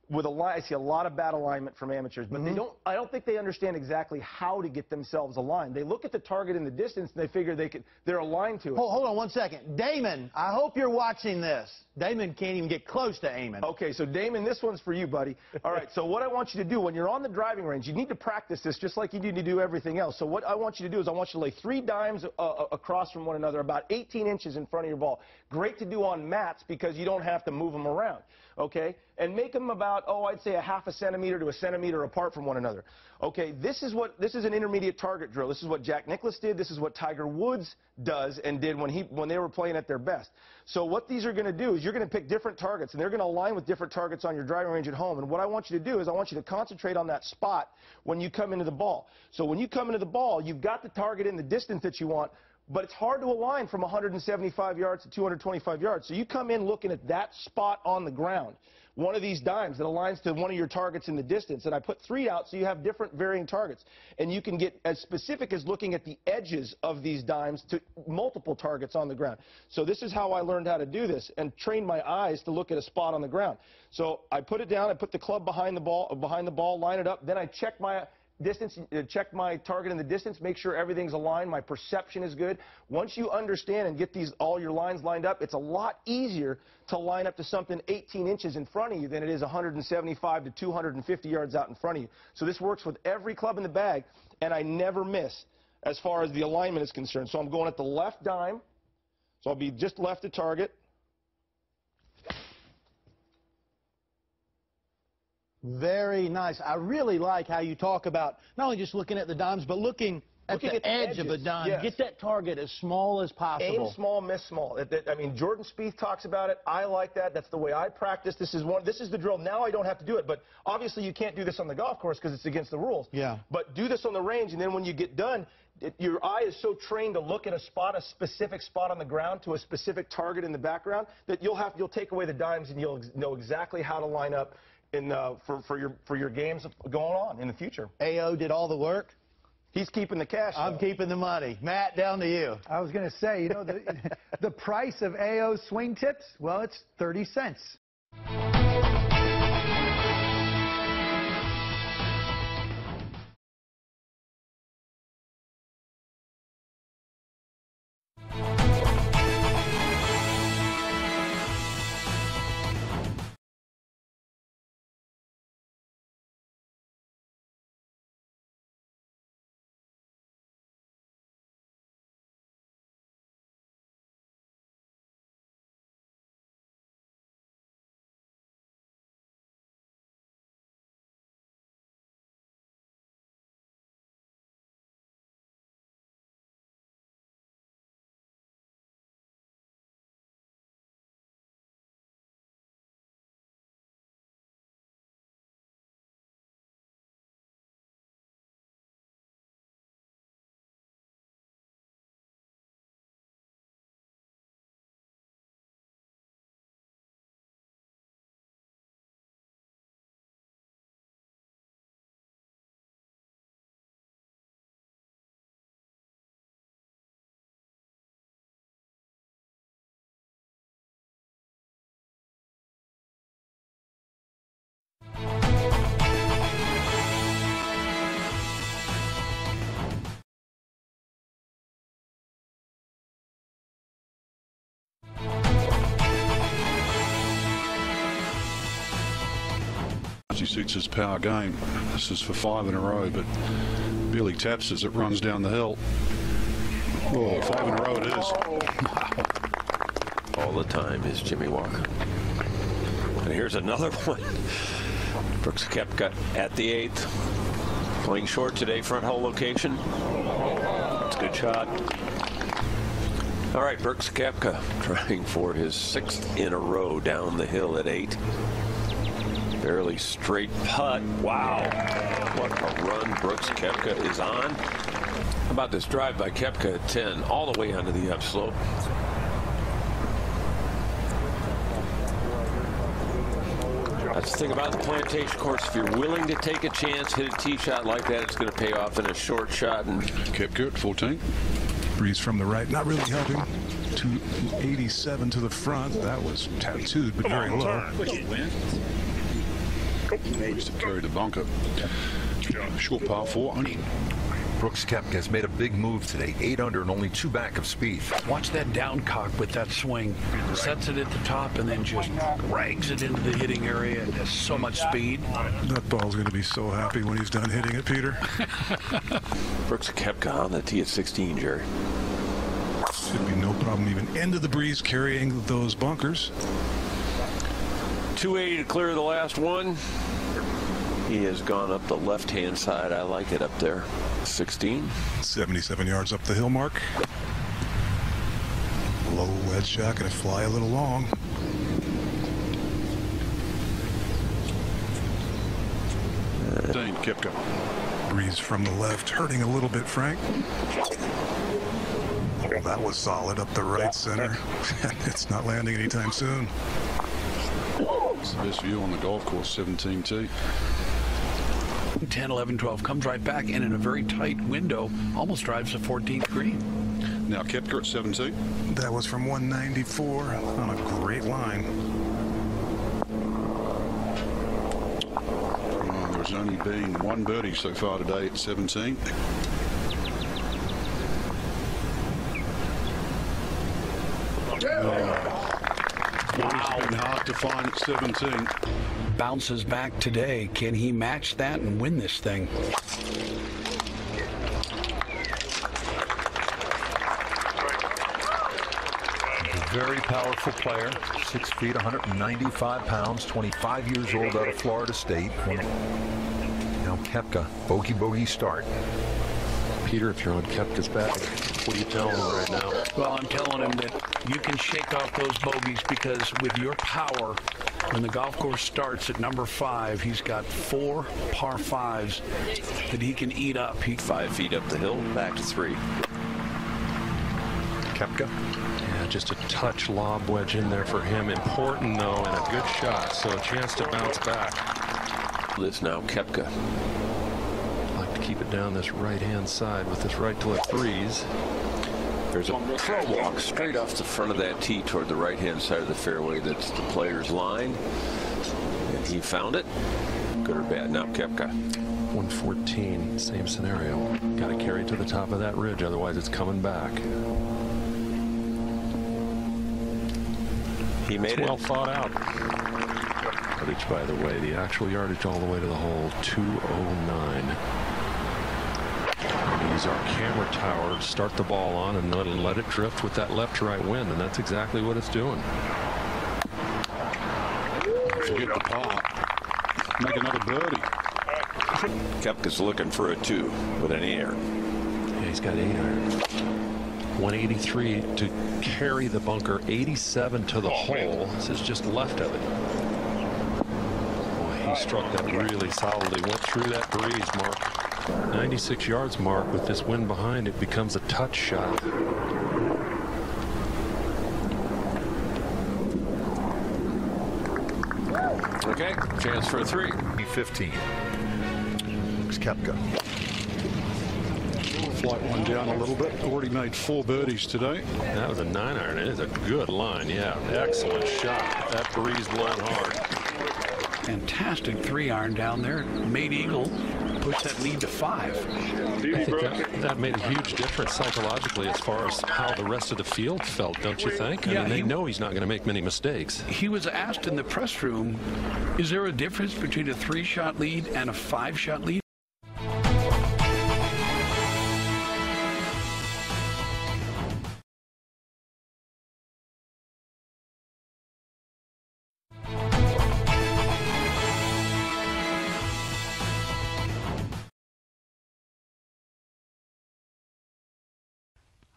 With I see a lot of bad alignment from amateurs, but I don't think they understand exactly how to get themselves aligned. They look at the target in the distance and they figure they're aligned to it. Hold on 1 second. Damon, I hope you're watching this. Damon can't even get close to aiming. Okay, so Damon, this one's for you, buddy. All right, so what I want you to do when you're on the driving range, you need to practice this just like you need to do everything else. So what I want you to do is I want you to lay 3 dimes across from one another, about 18 inches in front of your ball. Great to do on mats because you don't have to move them around, okay? And make them about, I'd say a half a centimeter to a centimeter apart from one another. Okay, this is an intermediate target drill. This is what Jack Nicklaus did. This is what Tiger Woods does and did when they were playing at their best. So what these are going to do is you're going to pick different targets, and they're going to align with different targets on your driving range at home. And what I want you to do is I want you to concentrate on that spot when you come into the ball. So when you come into the ball, you've got the target in the distance that you want, but it's hard to align from 175 yards to 225 yards. So you come in looking at that spot on the ground, one of these dimes that aligns to one of your targets in the distance. And I put 3 out so you have different varying targets. And you can get as specific as looking at the edges of these dimes to multiple targets on the ground. So this is how I learned how to do this and trained my eyes to look at a spot on the ground. So I put it down, I put the club behind the ball, line it up, then I check my distance, check my target in the distance, make sure everything's aligned, my perception is good. Once you understand and get all your lines lined up, it's a lot easier to line up to something 18 inches in front of you than it is 175 to 250 yards out in front of you. So this works with every club in the bag, and I never miss as far as the alignment is concerned. So I'm going at the left dime, so I'll be just left of target. Very nice. I really like how you talk about not only just looking at the dimes, but looking at the edge of a dime. Yes. Get that target as small as possible. Aim small, miss small. I mean, Jordan Spieth talks about it. I like that. That's the way I practice. This is the drill. Now I don't have to do it, but obviously you can't do this on the golf course because it's against the rules. Yeah. But do this on the range, and then when you get done, your eye is so trained to look at a specific spot on the ground to a specific target in the background that you'll take away the dimes and you'll know exactly how to line up for your games going on in the future. AO did all the work. He's keeping the cash. I'm keeping the money. Matt, down to you. I was going to say, you know, the price of AO swing tips, well, it's 30 cents. He suits his power game. This is for 5 in a row, but Billy taps as it runs down the hill. Oh, 5 in a row it is. All the time is Jimmy Walker. And here's another one. Brooks Koepka at the 8th. Playing short today, front hole location. It's a good shot. All right, Brooks Koepka trying for his 6th in a row down the hill at 8. Fairly straight putt. Wow, what a run Brooks Koepka is on. How about this drive by Koepka at 10, all the way onto the upslope. That's the thing about the Plantation course. If you're willing to take a chance, hit a tee shot like that, it's going to pay off in a short shot. And Koepka at 14. Breeze from the right, not really helping. 287 to the front. That was tattooed, but very low. Used to carry the bunker. Short par 4. Brooks Koepka has made a big move today, 8 under and only 2 back of Spieth. Watch that down cock with that swing. Sets it at the top and then just drags it into the hitting area. It has so much speed. That ball's going to be so happy when he's done hitting it, Peter. Brooks Koepka on the tee at 16, Jerry. Should be no problem even into the breeze carrying those bunkers. 280 to clear the last one. He has gone up the left-hand side. I like it up there. 16. 77 yards up the hill mark. Low wedge shot, going to fly a little long. Koepka. Breeze from the left, hurting a little bit, Frank. Oh, that was solid up the right center. It's not landing anytime soon. It's the best view on the golf course, 17 tee. 10, 11, 12 comes right back and in a very tight window, almost drives the 14th green. Now Koepka at 17. That was from 194 on a great line. There's only been one birdie so far today at 17. Wow. It's been hard to find at 17. Bounces back today. Can he match that and win this thing? Very powerful player, 6 feet, 195 pounds, 25 years old, out of Florida State. Now Koepka, bogey start. Peter, if you're on Koepka's back, what are you telling him right now? Well, I'm telling him that you can shake off those bogeys because with your power, when the golf course starts at number 5, he's got 4 par 5s that he can eat up. 5 feet up the hill, back to 3. Koepka? Yeah, just a touch lob wedge in there for him. Important, though, and a good shot, so a chance to bounce back. This now Koepka. Like to keep it down this right-hand side with this right to left breeze. There's a pro walk straight off the front of that tee toward the right-hand side of the fairway. That's the player's line. And he found it. Good or bad? Now Koepka. 114, same scenario. Got to carry it to the top of that ridge, otherwise it's coming back. He made it. Well thought out. Yardage, by the way, the actual yardage all the way to the hole, 209. Use our camera tower to start the ball on and let it drift with that left to right wind, and that's exactly what it's doing. Forget the par. Make another birdie. Koepka's looking for a 2 with an air. Yeah, he's got 8 iron. 183 to carry the bunker, 87 to the hole. This is just left of it. Boy, he struck that really solidly. Went through that breeze, Mark. 96 yards, Mark. With this wind behind, it becomes a touch shot. Okay, chance for a 3. 15. Looks Koepka. Flight one down a little bit. Already made 4 birdies today. That was a 9-iron. It is a good line. Yeah, excellent shot. That breeze blowing hard. Fantastic 3-iron down there. Made eagle. Push that lead to 5. I think that made a huge difference psychologically as far as how the rest of the field felt, don't you think? I mean, they know he's not going to make many mistakes. He was asked in the press room, is there a difference between a 3-shot lead and a 5-shot lead?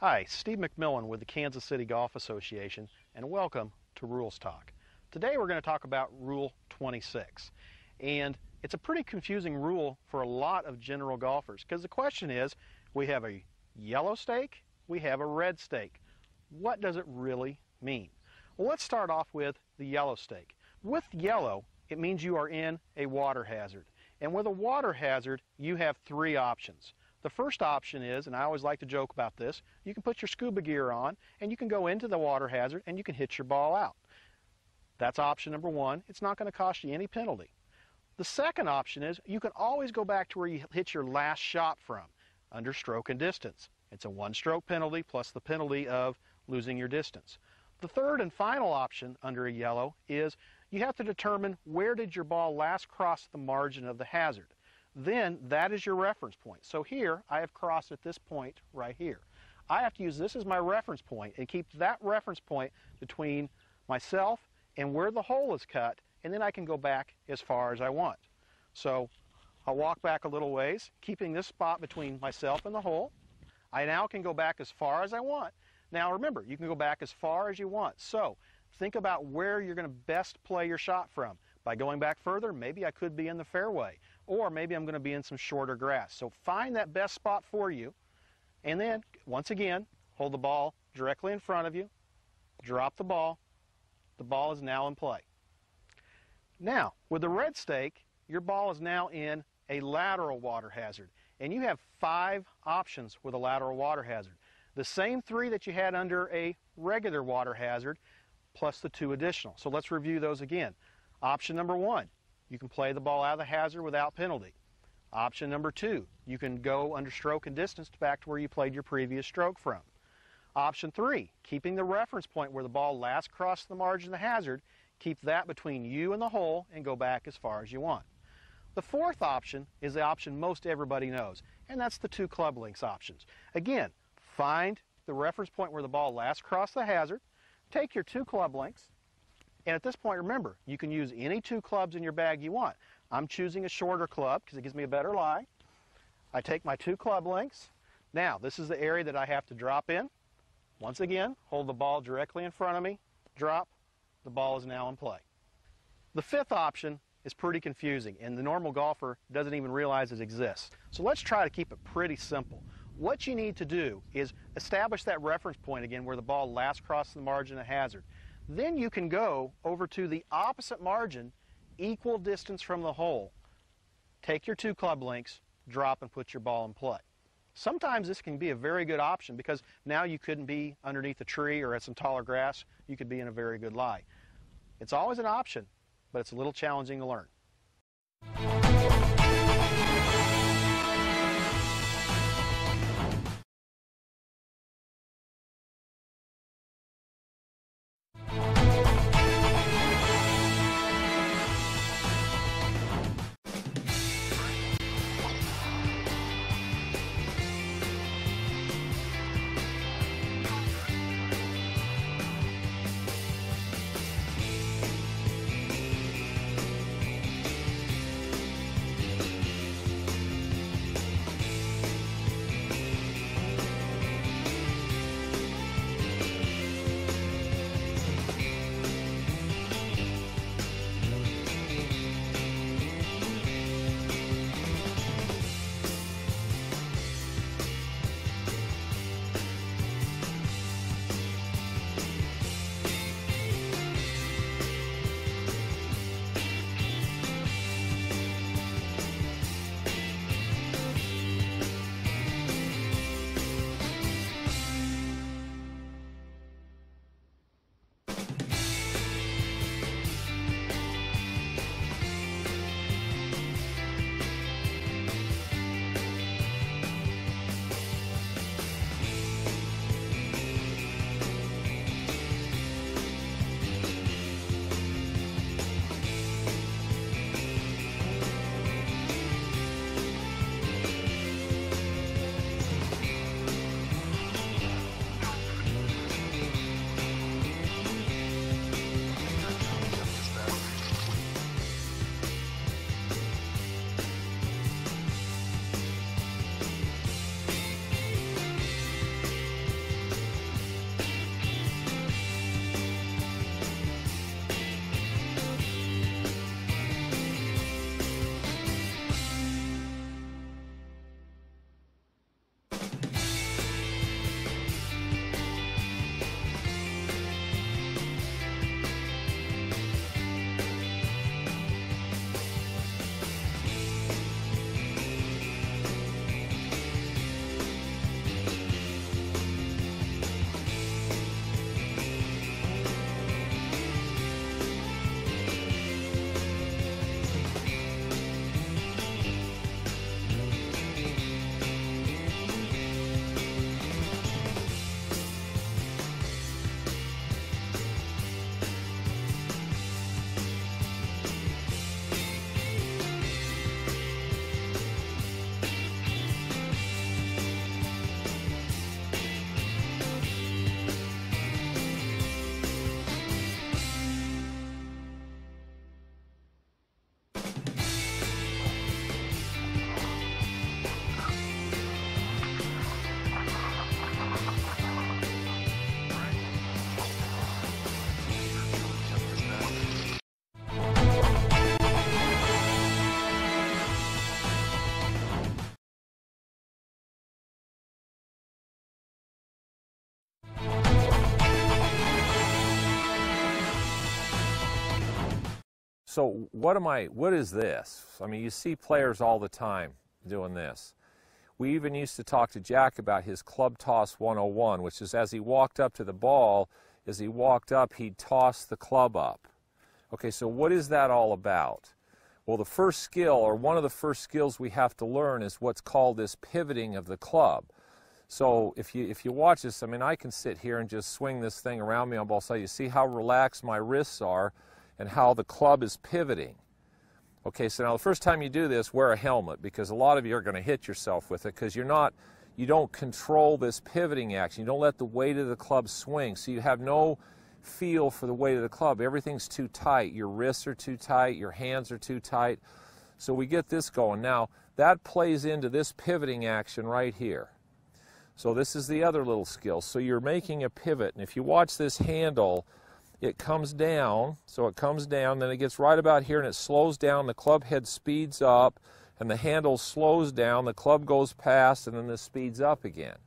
Hi, Steve McMillan with the Kansas City Golf Association, and welcome to Rules Talk. Today we're going to talk about Rule 26, and it's a pretty confusing rule for a lot of general golfers, because the question is, we have a yellow stake, we have a red stake. What does it really mean? Well, let's start off with the yellow stake. With yellow, it means you are in a water hazard, and with a water hazard, you have three options. The first option is, and I always like to joke about this, you can put your scuba gear on and you can go into the water hazard and you can hit your ball out. That's option number one. It's not going to cost you any penalty. The second option is you can always go back to where you hit your last shot from, under stroke and distance. It's a one-stroke penalty plus the penalty of losing your distance. The third and final option under a yellow is you have to determine where did your ball last cross the margin of the hazard. Then that is your reference point. So here I have crossed at this point right here. I have to use this as my reference point and keep that reference point between myself and where the hole is cut, and then I can go back as far as I want. So I'll walk back a little ways, keeping this spot between myself and the hole. I now can go back as far as I want. Now remember, you can go back as far as you want. So think about where you're going to best play your shot from. By going back further, maybe I could be in the fairway, or maybe I'm going to be in some shorter grass. So find that best spot for you, and then, once again, hold the ball directly in front of you, drop the ball. The ball is now in play. Now, with the red stake, your ball is now in a lateral water hazard, and you have 5 options with a lateral water hazard. The same 3 that you had under a regular water hazard, plus the 2 additional. So let's review those again. Option number 1, you can play the ball out of the hazard without penalty. Option number 2, you can go under stroke and distance back to where you played your previous stroke from. Option 3, keeping the reference point where the ball last crossed the margin of the hazard, keep that between you and the hole and go back as far as you want. The fourth option is the option most everybody knows, and that's the 2 club links options. Again, find the reference point where the ball last crossed the hazard, take your 2 club links, and at this point, remember, you can use any 2 clubs in your bag you want. I'm choosing a shorter club because it gives me a better lie. I take my 2 club links. Now, this is the area that I have to drop in. Once again, hold the ball directly in front of me, drop, the ball is now in play. The 5th option is pretty confusing, and the normal golfer doesn't even realize it exists. So let's try to keep it pretty simple. What you need to do is establish that reference point again where the ball last crossed the margin of hazard. Then you can go over to the opposite margin, equal distance from the hole. Take your 2 club links, drop, and put your ball in play. Sometimes this can be a very good option because now you couldn't be underneath a tree or at some taller grass. You could be in a very good lie. It's always an option, but it's a little challenging to learn. So what is this? I mean, you see players all the time doing this. We even used to talk to Jack about his club toss 101, which is as he walked up to the ball, as he walked up, he'd toss the club up. Okay, so what is that all about? Well, the first skill, or one of the first skills we have to learn, is what's called this pivoting of the club. So if you watch this, I mean, I can sit here and just swing this thing around me on both sides. You see how relaxed my wrists are and how the club is pivoting. Okay, so now the first time you do this, wear a helmet, because a lot of you are going to hit yourself with it because you don't control this pivoting action. You don't let the weight of the club swing, so you have no feel for the weight of the club. Everything's too tight. Your wrists are too tight. Your hands are too tight. So we get this going. Now, that plays into this pivoting action right here. So this is the other little skill. So you're making a pivot, and if you watch this handle, it comes down, so it comes down, then it gets right about here and it slows down, the club head speeds up, and the handle slows down, the club goes past, and then this speeds up again.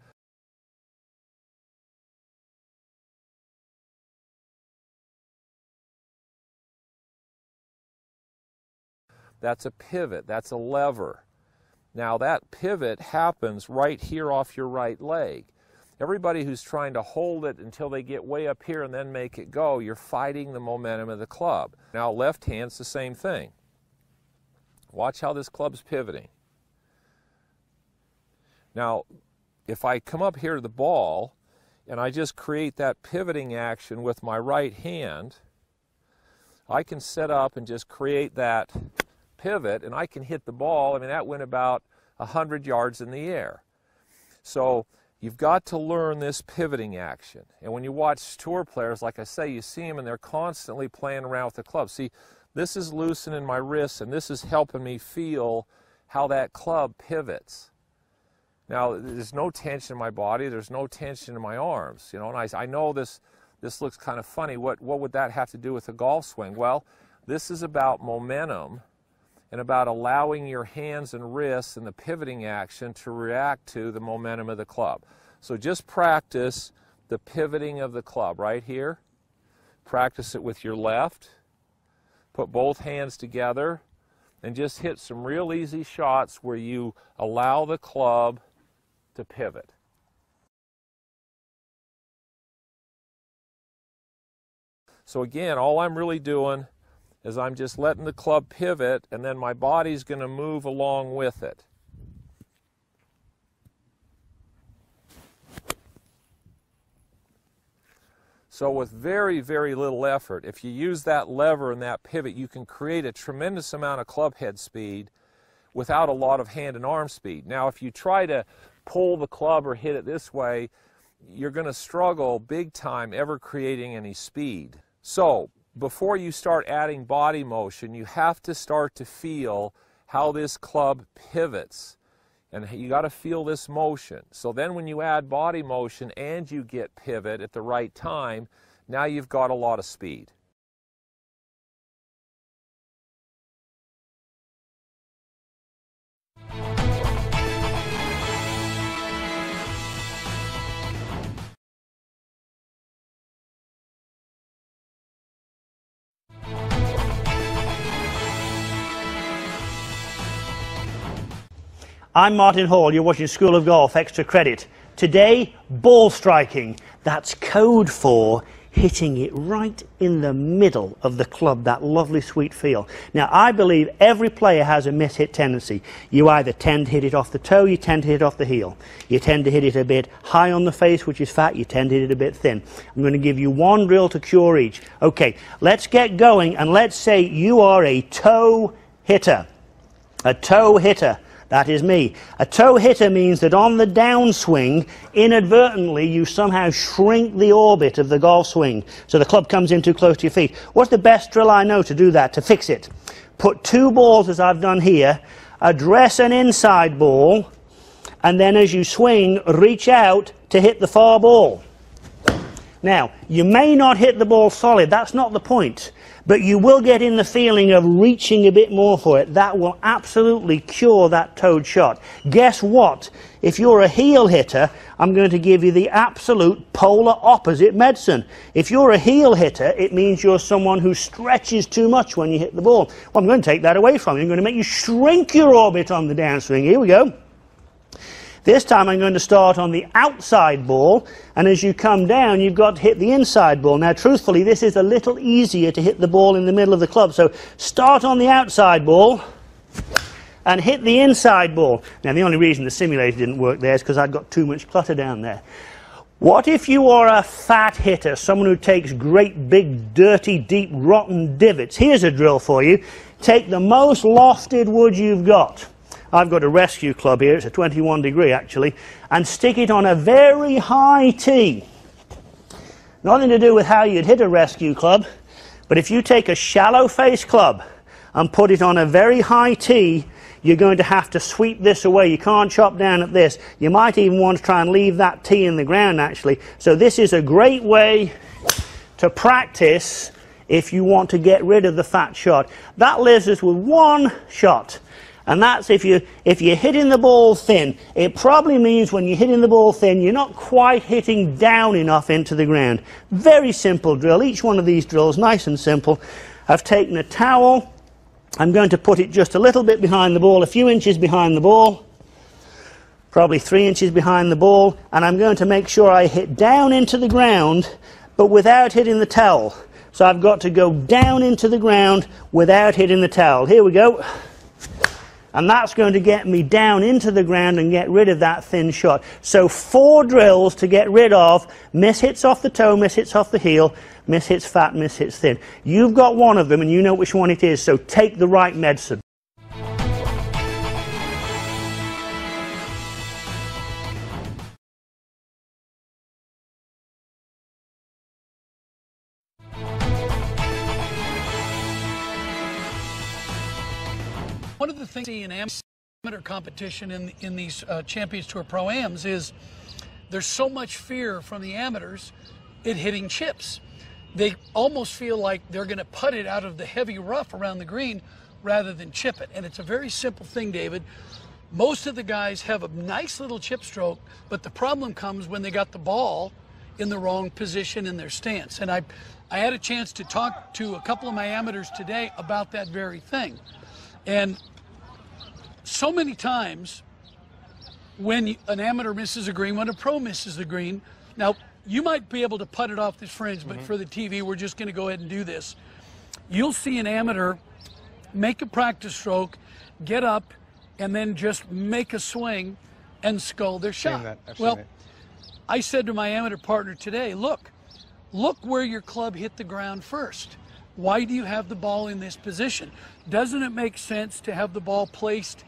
That's a pivot, that's a lever. Now that pivot happens right here off your right leg. Everybody who's trying to hold it until they get way up here and then make it go, you're fighting the momentum of the club. Now left hand's the same thing. Watch how this club's pivoting. Now, if I come up here to the ball and I just create that pivoting action with my right hand, I can set up and just create that pivot and I can hit the ball. I mean, that went about 100 yards in the air. So you've got to learn this pivoting action. And when you watch tour players, like I say, you see them and they're constantly playing around with the club. See, this is loosening my wrists and this is helping me feel how that club pivots. Now, there's no tension in my body, there's no tension in my arms, you know, and I know this looks kind of funny. What would that have to do with a golf swing? Well, this is about momentum and about allowing your hands and wrists and the pivoting action to react to the momentum of the club. So just practice the pivoting of the club right here. Practice it with your left. Put both hands together and just hit some real easy shots where you allow the club to pivot. So again, all I'm really doing is I'm just letting the club pivot, and then my body's going to move along with it. So with very, very little effort, if you use that lever and that pivot, you can create a tremendous amount of club head speed without a lot of hand and arm speed. Now, if you try to pull the club or hit it this way, you're going to struggle big time ever creating any speed. So before you start adding body motion, you have to start to feel how this club pivots. And you got to feel this motion. So then when you add body motion and you get pivot at the right time, now you've got a lot of speed. I'm Martin Hall, you're watching School of Golf Extra Credit. Today, ball striking. That's code for hitting it right in the middle of the club, that lovely sweet feel. Now, I believe every player has a miss-hit tendency. You either tend to hit it off the toe, you tend to hit it off the heel. You tend to hit it a bit high on the face, which is fat, you tend to hit it a bit thin. I'm going to give you one drill to cure each. Okay, let's get going, and let's say you are a toe hitter. A toe hitter. That is me. A toe hitter means that on the downswing, inadvertently, you somehow shrink the orbit of the golf swing, so the club comes in too close to your feet. What's the best drill I know to do that, to fix it? Put two balls, as I've done here, address an inside ball, and then as you swing, reach out to hit the far ball. Now, you may not hit the ball solid, that's not the point, but you will get in the feeling of reaching a bit more for it. That will absolutely cure that toed shot. Guess what? If you're a heel hitter, I'm going to give you the absolute polar opposite medicine. If you're a heel hitter, it means you're someone who stretches too much when you hit the ball. Well, I'm going to take that away from you. I'm going to make you shrink your orbit on the downswing. Here we go. This time I'm going to start on the outside ball, and as you come down you've got to hit the inside ball. Now truthfully this is a little easier to hit the ball in the middle of the club, so start on the outside ball and hit the inside ball. Now the only reason the simulator didn't work there is because I'd got too much clutter down there. What if you are a fat hitter, someone who takes great big dirty deep rotten divots? Here's a drill for you. Take the most lofted wood you've got. I've got a rescue club here, it's a 21 degree actually, and stick it on a very high tee. Nothing to do with how you'd hit a rescue club, but if you take a shallow face club and put it on a very high tee, you're going to have to sweep this away. You can't chop down at this. You might even want to try and leave that tee in the ground actually. So this is a great way to practice if you want to get rid of the fat shot. That leaves us with one shot. And that's if you're hitting the ball thin. It probably means when you're hitting the ball thin, you're not quite hitting down enough into the ground. Very simple drill. Each one of these drills, nice and simple. I've taken a towel. I'm going to put it just a little bit behind the ball, a few inches behind the ball, probably 3 inches behind the ball, and I'm going to make sure I hit down into the ground, but without hitting the towel. So I've got to go down into the ground without hitting the towel. Here we go. And that's going to get me down into the ground and get rid of that thin shot. So 4 drills to get rid of miss hits off the toe, miss hits off the heel, miss hits fat, miss hits thin. You've got one of them and you know which one it is, so take the right medicine. One of the things in amateur competition in these Champions Tour Pro-Ams is there's so much fear from the amateurs in hitting chips. They almost feel like they're going to putt it out of the heavy rough around the green rather than chip it. And it's a very simple thing, David. Most of the guys have a nice little chip stroke, but the problem comes when they got the ball in the wrong position in their stance. And I had a chance to talk to a couple of my amateurs today about that very thing. And so many times when an amateur misses a green, when a pro misses the green, now you might be able to putt it off this fringe, but for the TV, we're just going to go ahead and do this. You'll see an amateur make a practice stroke, get up, and then just make a swing and scull their shot. Well, I said to my amateur partner today, look where your club hit the ground first. Why do you have the ball in this position? Doesn't it make sense to have the ball placed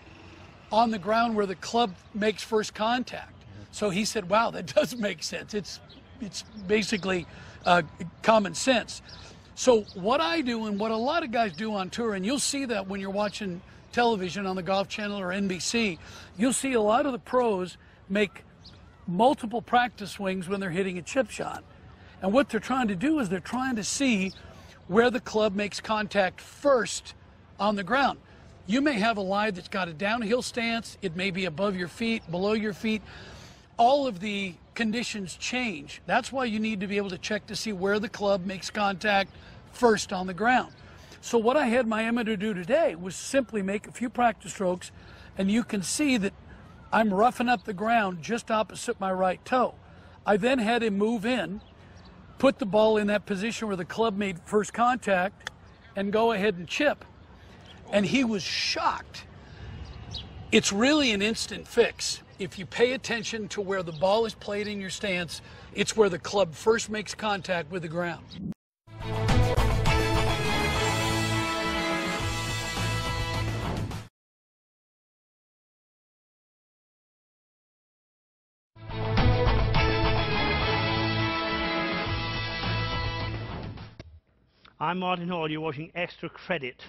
on the ground where the club makes first contact? So he said, wow, that does make sense. It's basically common sense. So what I do and what a lot of guys do on tour, and you'll see that when you're watching television on the Golf Channel or NBC, you'll see a lot of the pros make multiple practice swings when they're hitting a chip shot. And what they're trying to do is they're trying to see where the club makes contact first on the ground. You may have a lie that's got a downhill stance, it may be above your feet, below your feet. All of the conditions change. That's why you need to be able to check to see where the club makes contact first on the ground. So what I had my amateur do today was simply make a few practice strokes, and you can see that I'm roughing up the ground just opposite my right toe. I then had him move in, put the ball in that position where the club made first contact, and go ahead and chip. And he was shocked. It's really an instant fix. If you pay attention to where the ball is played in your stance, it's where the club first makes contact with the ground. I'm Martin Hall, you're watching Extra Credit.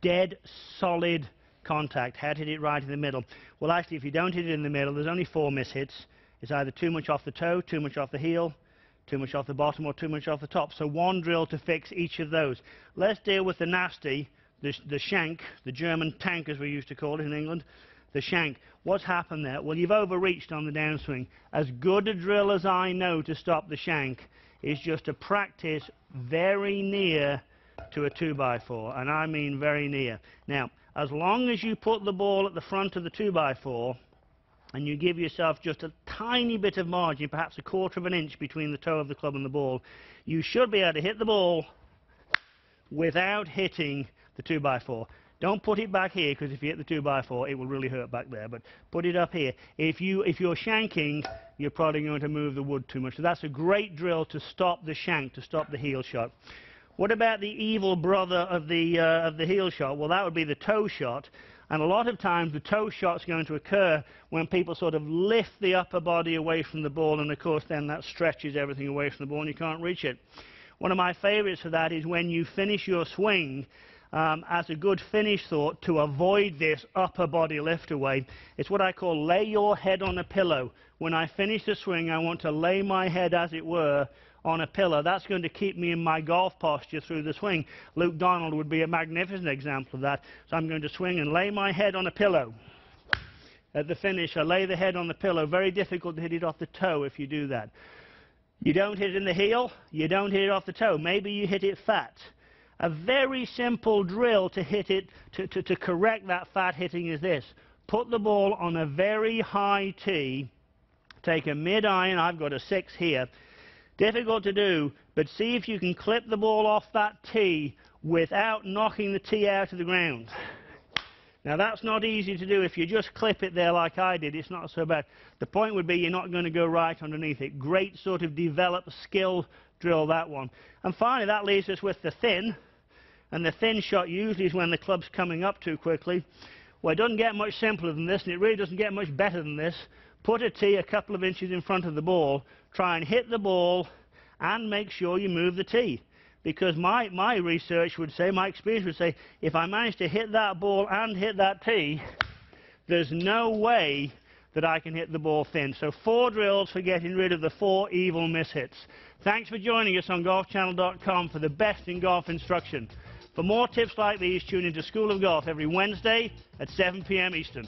Dead, solid contact. How to hit it right in the middle. Well, actually, if you don't hit it in the middle, there's only 4 mishits. It's either too much off the toe, too much off the heel, too much off the bottom or too much off the top. So one drill to fix each of those. Let's deal with the nasty, the shank, the German tank as we used to call it in England, the shank. What's happened there? Well, you've overreached on the downswing. As good a drill as I know to stop the shank is just to practice very near to a 2x4, and I mean very near. Now, as long as you put the ball at the front of the 2x4 and you give yourself just a tiny bit of margin, perhaps a quarter of an inch between the toe of the club and the ball, you should be able to hit the ball without hitting the 2x4. Don't put it back here, because if you hit the 2x4 it will really hurt back there, but put it up here. If you're shanking, you're probably going to move the wood too much. So that's a great drill to stop the shank, to stop the heel shot. What about the evil brother of the heel shot? Well, that would be the toe shot. And a lot of times the toe shot's going to occur when people sort of lift the upper body away from the ball, and of course then that stretches everything away from the ball and you can't reach it. One of my favorites for that is when you finish your swing, as a good finish thought, to avoid this upper body lift away. It's what I call lay your head on a pillow. When I finish the swing, I want to lay my head, as it were, on a pillow. That's going to keep me in my golf posture through the swing. Luke Donald would be a magnificent example of that. So I'm going to swing and lay my head on a pillow. At the finish, I lay the head on the pillow. Very difficult to hit it off the toe if you do that. You don't hit it in the heel, you don't hit it off the toe. Maybe you hit it fat. A very simple drill to hit it, to correct that fat hitting is this. Put the ball on a very high tee, take a mid-iron, I've got a 6 here. Difficult to do, but see if you can clip the ball off that tee without knocking the tee out of the ground. Now that's not easy to do. If you just clip it there like I did, it's not so bad. The point would be you're not going to go right underneath it. Great sort of developed skill drill, that one. And finally, that leaves us with the thin. And the thin shot usually is when the club's coming up too quickly. Well, it doesn't get much simpler than this, and it really doesn't get much better than this. Put a tee a couple of inches in front of the ball, try and hit the ball, and make sure you move the tee. Because my research would say, my experience would say, if I manage to hit that ball and hit that tee, there's no way that I can hit the ball thin. So 4 drills for getting rid of the 4 evil mishits. Thanks for joining us on golfchannel.com for the best in golf instruction. For more tips like these, tune into School of Golf every Wednesday at 7 p.m. Eastern.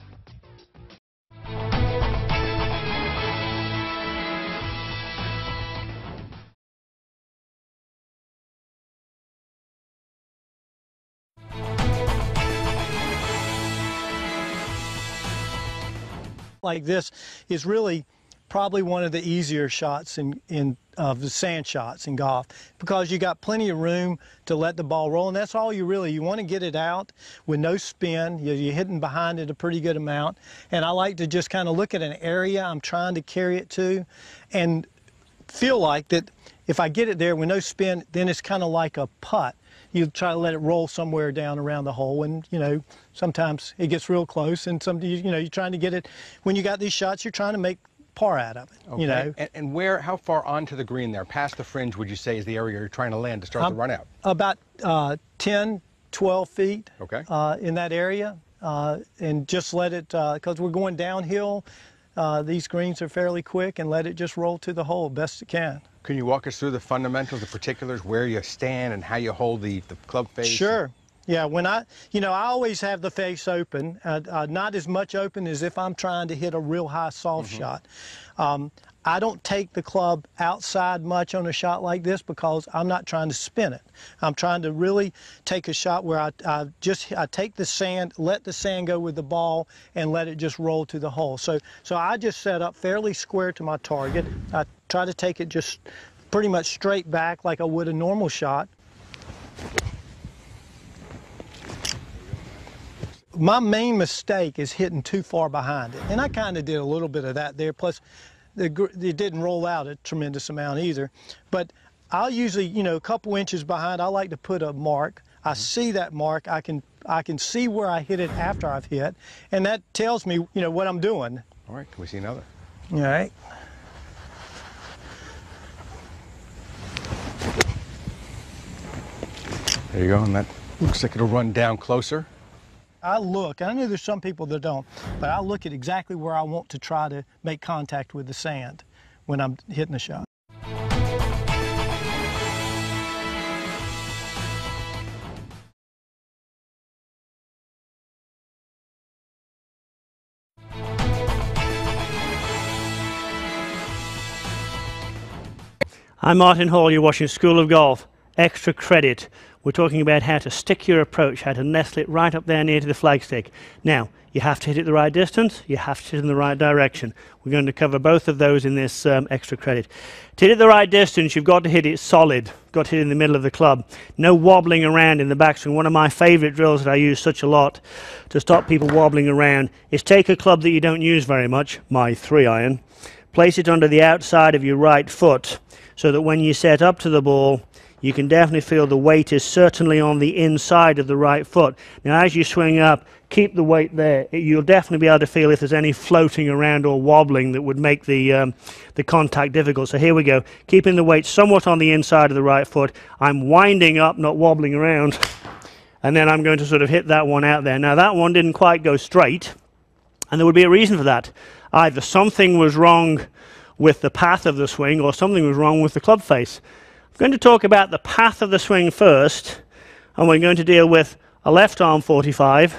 Like this is really probably one of the easier shots of the sand shots in golf, because you got plenty of room to let the ball roll, and that's all you want to get it out with no spin. You're hitting behind it a pretty good amount, and I like to just kind of look at an area I'm trying to carry it to and feel like that if I get it there with no spin, then it's kind of like a putt. You try to let it roll somewhere down around the hole, and sometimes it gets real close, and you're trying to get it. When you got these shots, you're trying to make par out of it. Okay. And how far onto the green there, past the fringe, would you say is the area you're trying to land to start the run out? About 10, 12 feet. Okay. In that area, and just let it, because we're going downhill. These greens are fairly quick, and let it just roll to the hole best it can. Can you walk us through the fundamentals, the particulars, where you stand and how you hold the club face? Sure. Yeah, when I always have the face open, not as much open as if I'm trying to hit a real high soft shot. I don't take the club outside much on a shot like this because I'm not trying to spin it. I'm trying to really take a shot where I take the sand, let the sand go with the ball, and let it just roll to the hole. So I just set up fairly square to my target. I try to take it just pretty much straight back like I would a normal shot. My main mistake is hitting too far behind it, and I kind of did a little bit of that there. Plus, it didn't roll out a tremendous amount either. But I'll usually, a couple inches behind, I like to put a mark. I see that mark. I can see where I hit it after I've hit, and that tells me, what I'm doing. All right, can we see another? All right. There you go, and that looks like it'll run down closer. I know there's some people that don't, but I look at exactly where I want to try to make contact with the sand when I'm hitting the shot. I'm Martin Hall, you're watching School of Golf, Extra Credit. We're talking about how to stick your approach, how to nestle it right up there near to the flagstick. Now, you have to hit it the right distance, you have to hit it in the right direction. We're going to cover both of those in this Extra Credit. To hit it the right distance, you've got to hit it solid, got to hit it in the middle of the club. No wobbling around in the backswing. One of my favourite drills that I use such a lot to stop people wobbling around is take a club that you don't use very much, my 3-iron, place it under the outside of your right foot, so that when you set up to the ball, you can definitely feel the weight is certainly on the inside of the right foot. Now, as you swing up, keep the weight there. You'll definitely be able to feel if there's any floating around or wobbling that would make the contact difficult. So here we go, keeping the weight somewhat on the inside of the right foot. I'm winding up, not wobbling around, and then I'm going to sort of hit that one out there. Now, that one didn't quite go straight, and there would be a reason for that. Either something was wrong with the path of the swing or something was wrong with the club face. I'm going to talk about the path of the swing first, and we're going to deal with a left arm 45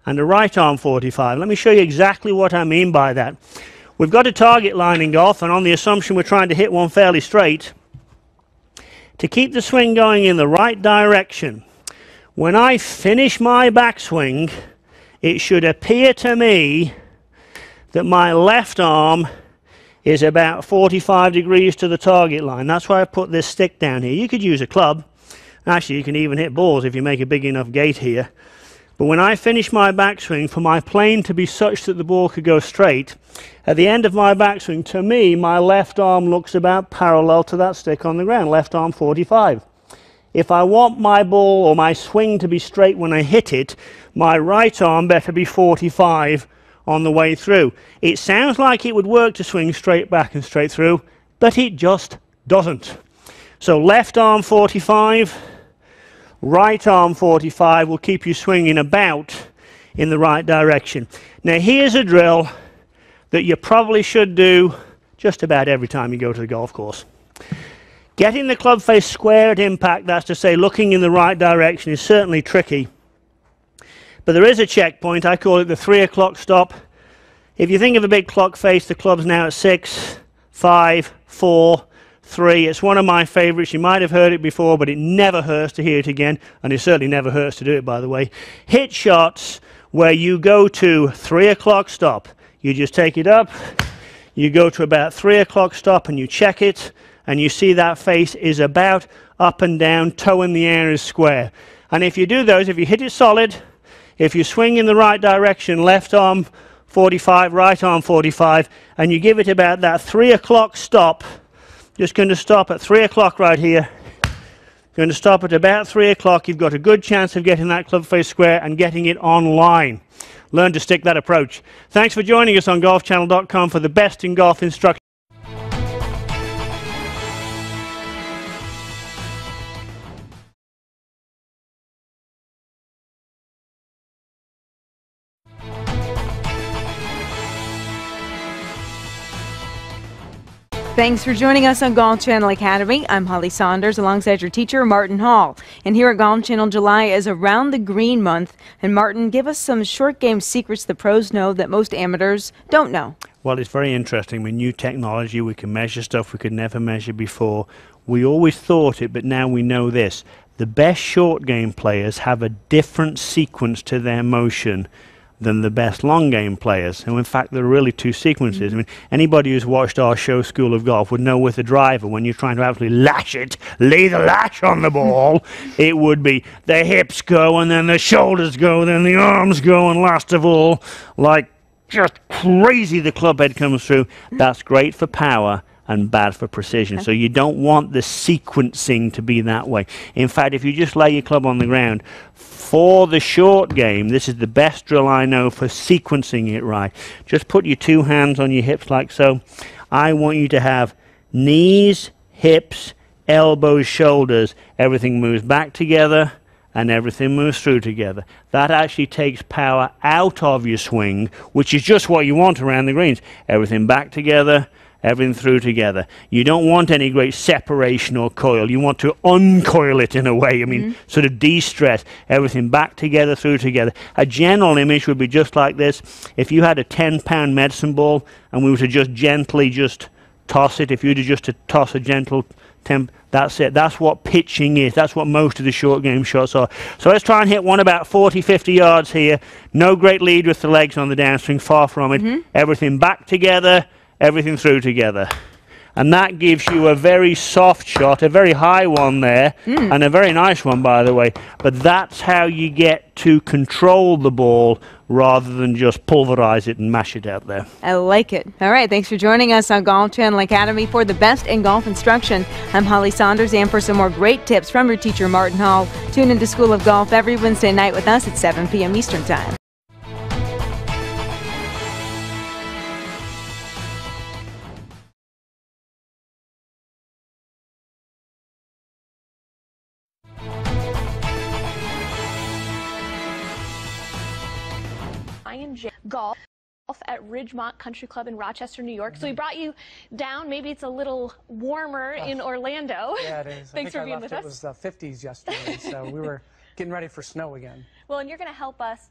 and a right arm 45. Let me show you exactly what I mean by that. We've got a target line in golf, and on the assumption we're trying to hit one fairly straight, to keep the swing going in the right direction, when I finish my backswing, it should appear to me that my left arm is about 45 degrees to the target line. That's why I put this stick down here. You could use a club. Actually, you can even hit balls if you make a big enough gate here. But when I finish my backswing, for my plane to be such that the ball could go straight, at the end of my backswing, to me, my left arm looks about parallel to that stick on the ground, left arm 45. If I want my ball or my swing to be straight when I hit it, my right arm better be 45 on the way through. It sounds like it would work to swing straight back and straight through, but it just doesn't. So left arm 45, right arm 45 will keep you swinging about in the right direction. Now, here's a drill that you probably should do just about every time you go to the golf course. Getting the club face square at impact, that's to say looking in the right direction, is certainly tricky. But there is a checkpoint. I call it the 3 o'clock stop. If you think of a big clock face, the club's now at 6, 5, 4, 3. It's one of my favorites. You might have heard it before, but it never hurts to hear it again, and it certainly never hurts to do it, by the way. Hit shots where you go to 3 o'clock stop. You just take it up, you go to about 3 o'clock stop, and you check it, and you see that face is about up and down, toe in the air is square. And if you do those, if you hit it solid, if you swing in the right direction, left arm 45, right arm 45, and you give it about that 3 o'clock stop, just going to stop at 3 o'clock right here, going to stop at about 3 o'clock, you've got a good chance of getting that club face square and getting it online. Learn to stick that approach. Thanks for joining us on golfchannel.com for the best in golf instruction. Thanks for joining us on Golf Channel Academy. I'm Holly Saunders alongside your teacher, Martin Hall. And here at Golf Channel, July is Around the Green month. And Martin, give us some short game secrets the pros know that most amateurs don't know. Well, it's very interesting. With new technology, we can measure stuff we could never measure before. We always thought it, but now we know this. The best short game players have a different sequence to their motion than the best long game players. And in fact, there are really two sequences. I mean, anybody who's watched our show School of Golf would know with a driver, when you're trying to actually lash it, lay the lash on the ball, it would be the hips go, and then the shoulders go, then the arms go, and last of all, like just crazy, the club head comes through. That's great for power and bad for precision. So you don't want the sequencing to be that way. In fact, if you just lay your club on the ground, for the short game, this is the best drill I know for sequencing it right. Just put your two hands on your hips like so. I want you to have knees, hips, elbows, shoulders. Everything moves back together and everything moves through together. That actually takes power out of your swing, which is just what you want around the greens. Everything back together, everything through together. You don't want any great separation or coil. You want to uncoil it in a way. I mean, sort of de-stress. Everything back together, through together. A general image would be just like this. If you had a 10-pound medicine ball and we were to just gently just toss it. If you just to toss a gentle temp, that's it. That's what pitching is. That's what most of the short game shots are. So let's try and hit one about 40, 50 yards here. No great lead with the legs on the downswing, far from it. Everything back together, everything through together. And that gives you a very soft shot, a very high one there, and a very nice one, by the way. But that's how you get to control the ball rather than just pulverize it and mash it out there. I like it. All right, thanks for joining us on Golf Channel Academy for the best in golf instruction. I'm Holly Saunders, and for some more great tips from your teacher, Martin Hall, tune into School of Golf every Wednesday night with us at 7 p.m. Eastern Time. Golf at Ridgemont Country Club in Rochester, New York. So we brought you down. Maybe it's a little warmer in Orlando. Yeah, it is. Thanks for being with us. It was the 50s yesterday, so we were getting ready for snow again. Well, and you're going to help us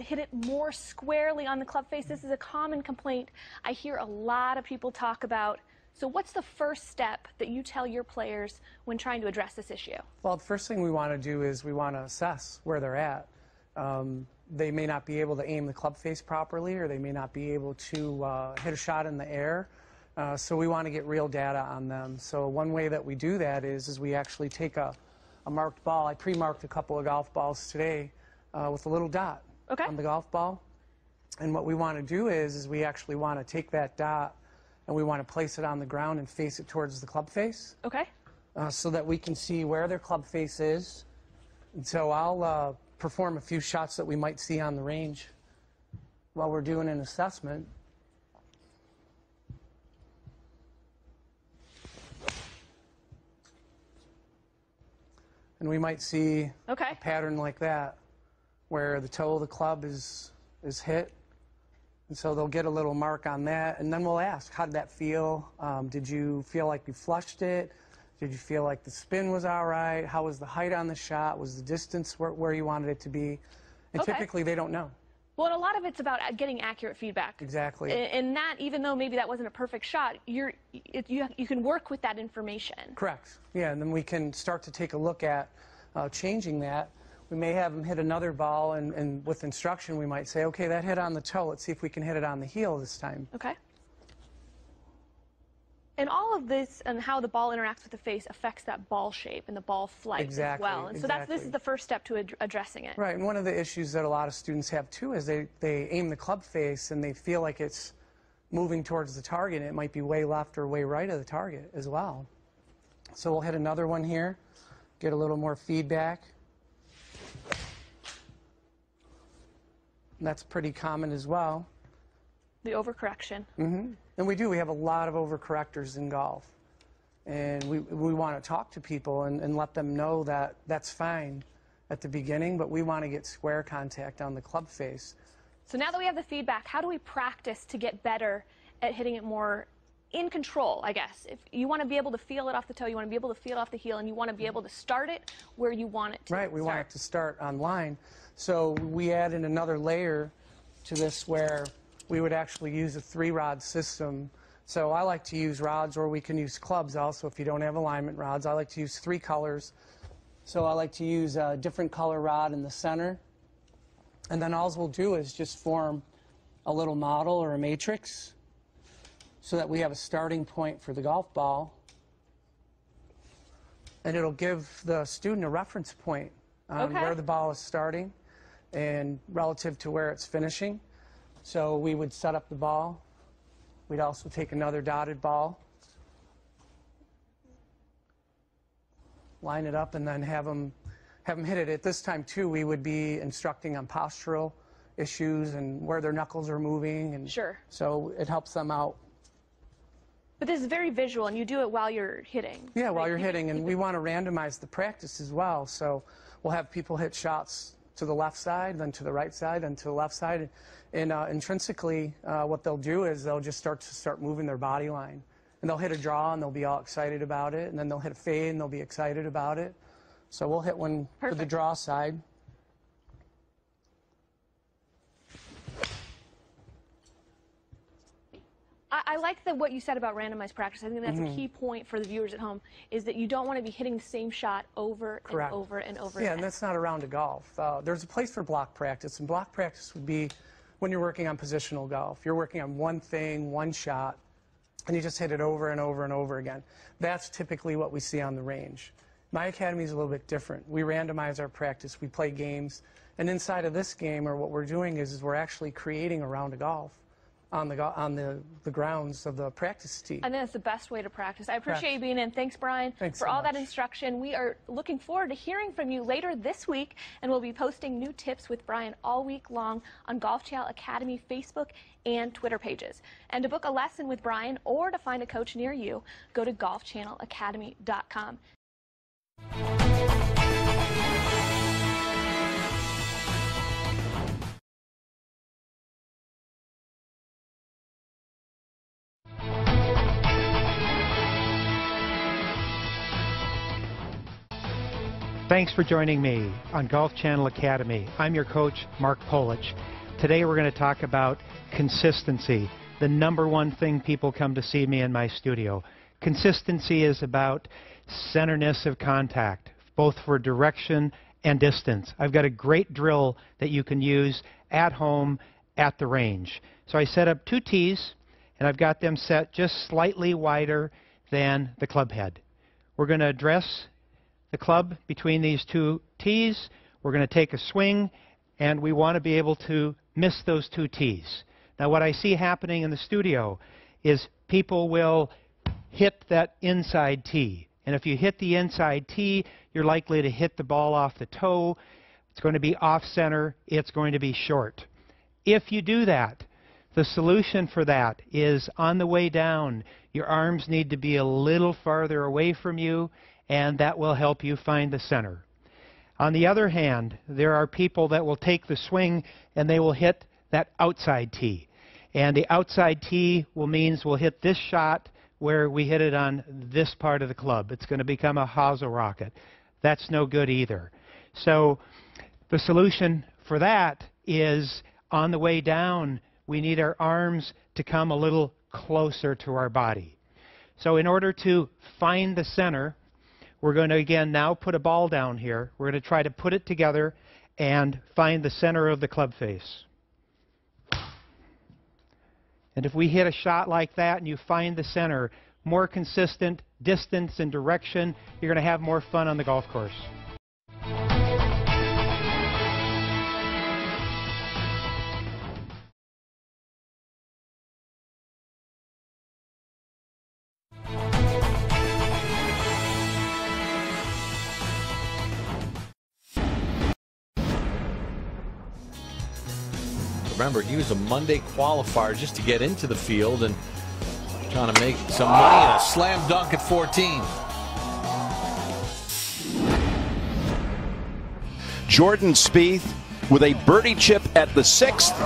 hit it more squarely on the club face. This is a common complaint I hear a lot of people talk about. So what's the first step that you tell your players when trying to address this issue? Well, the first thing we want to do is we want to assess where they're at. They may not be able to aim the club face properly, or they may not be able to hit a shot in the air. So we want to get real data on them. So one way that we do that is we actually take a marked ball. I pre-marked a couple of golf balls today with a little dot on the golf ball. And what we want to do is we actually want to take that dot and we want to place it on the ground and face it towards the club face. Okay. So that we can see where their club face is. And so I'll perform a few shots that we might see on the range while we're doing an assessment. And we might see a pattern like that where the toe of the club is hit. And so they'll get a little mark on that. And then we'll ask, how did that feel? Did you feel like you flushed it? Did you feel like the spin was all right? How was the height on the shot? Was the distance where you wanted it to be? And typically they don't know. Well, and a lot of it's about getting accurate feedback. Exactly. And that, even though maybe that wasn't a perfect shot, you can work with that information. Correct. Yeah, and then we can start to take a look at changing that. We may have them hit another ball, and with instruction we might say, okay, that hit on the toe. Let's see if we can hit it on the heel this time. Okay. And all of this and how the ball interacts with the face affects that ball shape and the ball flight as well. And so this is the first step to addressing it. Right, and one of the issues that a lot of students have too is they aim the club face and they feel like it's moving towards the target. It might be way left or way right of the target as well. So we'll hit another one here, get a little more feedback. And that's pretty common as well. The overcorrection. And we do. We have a lot of overcorrectors in golf. And we want to talk to people and let them know that that's fine at the beginning, but we want to get square contact on the club face. So now that we have the feedback, how do we practice to get better at hitting it more in control, I guess? If you want to be able to feel it off the toe, you want to be able to feel it off the heel, and you want to be able to start it where you want it to Right, we want it to start on line. So we add in another layer to this where we would actually use a 3-rod system. So I like to use rods, or we can use clubs also if you don't have alignment rods. I like to use 3 colors. So I like to use a different color rod in the center. And then all we'll do is just form a little model or a matrix so that we have a starting point for the golf ball. And it'll give the student a reference point on where the ball is starting and relative to where it's finishing. So we would set up the ball. We'd also take another dotted ball, line it up, and then have them hit it. At this time, too, we would be instructing on postural issues and where their knuckles are moving. And so it helps them out. But this is very visual, and you do it while you're hitting. Yeah, while you're hitting, and we want to randomize the practice as well. So we'll have people hit shots to the left side, then to the right side, then to the left side. And intrinsically, what they'll do is they'll just start moving their body line. And they'll hit a draw, and they'll be all excited about it. And then they'll hit a fade, and they'll be excited about it. So we'll hit one for the draw side. I like what you said about randomized practice. I think that's a key point for the viewers at home, is that you don't want to be hitting the same shot over Correct. and over and over Yeah, again. and that's not a round of golf. There's a place for block practice, and block practice would be when you're working on positional golf. You're working on one thing, one shot, and you just hit it over and over and over again. That's typically what we see on the range. My academy is a little bit different. We randomize our practice. We play games. And inside of this game, or what we're doing is we're actually creating a round of golf on the grounds of the practice tee. I think that's the best way to practice. I appreciate you being in. Thanks, Brian, Thanks for so all that much. instruction. We are looking forward to hearing from you later this week, and we'll be posting new tips with Brian all week long on Golf Channel Academy Facebook and Twitter pages. And to book a lesson with Brian or to find a coach near you, go to golfchannelacademy.com. Thanks for joining me on Golf Channel Academy. I'm your coach, Mark Polich. Today we're going to talk about consistency, the #1 thing people come to see me in my studio. Consistency is about centerness of contact, both for direction and distance. I've got a great drill that you can use at home at the range. So I set up 2 tees, and I've got them set just slightly wider than the club head. We're going to address the club between these 2 tees. We're going to take a swing, and we want to be able to miss those 2 tees. Now, what I see happening in the studio is people will hit that inside tee. And if you hit the inside tee, you're likely to hit the ball off the toe. It's going to be off center. It's going to be short. If you do that, the solution for that is on the way down, your arms need to be a little farther away from you, and that will help you find the center. On the other hand, there are people that will take the swing and they will hit that outside tee. And the outside tee means we'll hit this shot where we hit it on this part of the club. It's going to become a hosel rocket. That's no good either. So the solution for that is on the way down, we need our arms to come a little closer to our body. So in order to find the center, we're going to, again, now put a ball down here. We're going to try to put it together and find the center of the club face. And if we hit a shot like that and you find the center, more consistent distance and direction, you're going to have more fun on the golf course. Remember, he was a Monday qualifier just to get into the field and trying to make some money and a slam dunk at 14. Jordan Spieth with a birdie chip at the 6th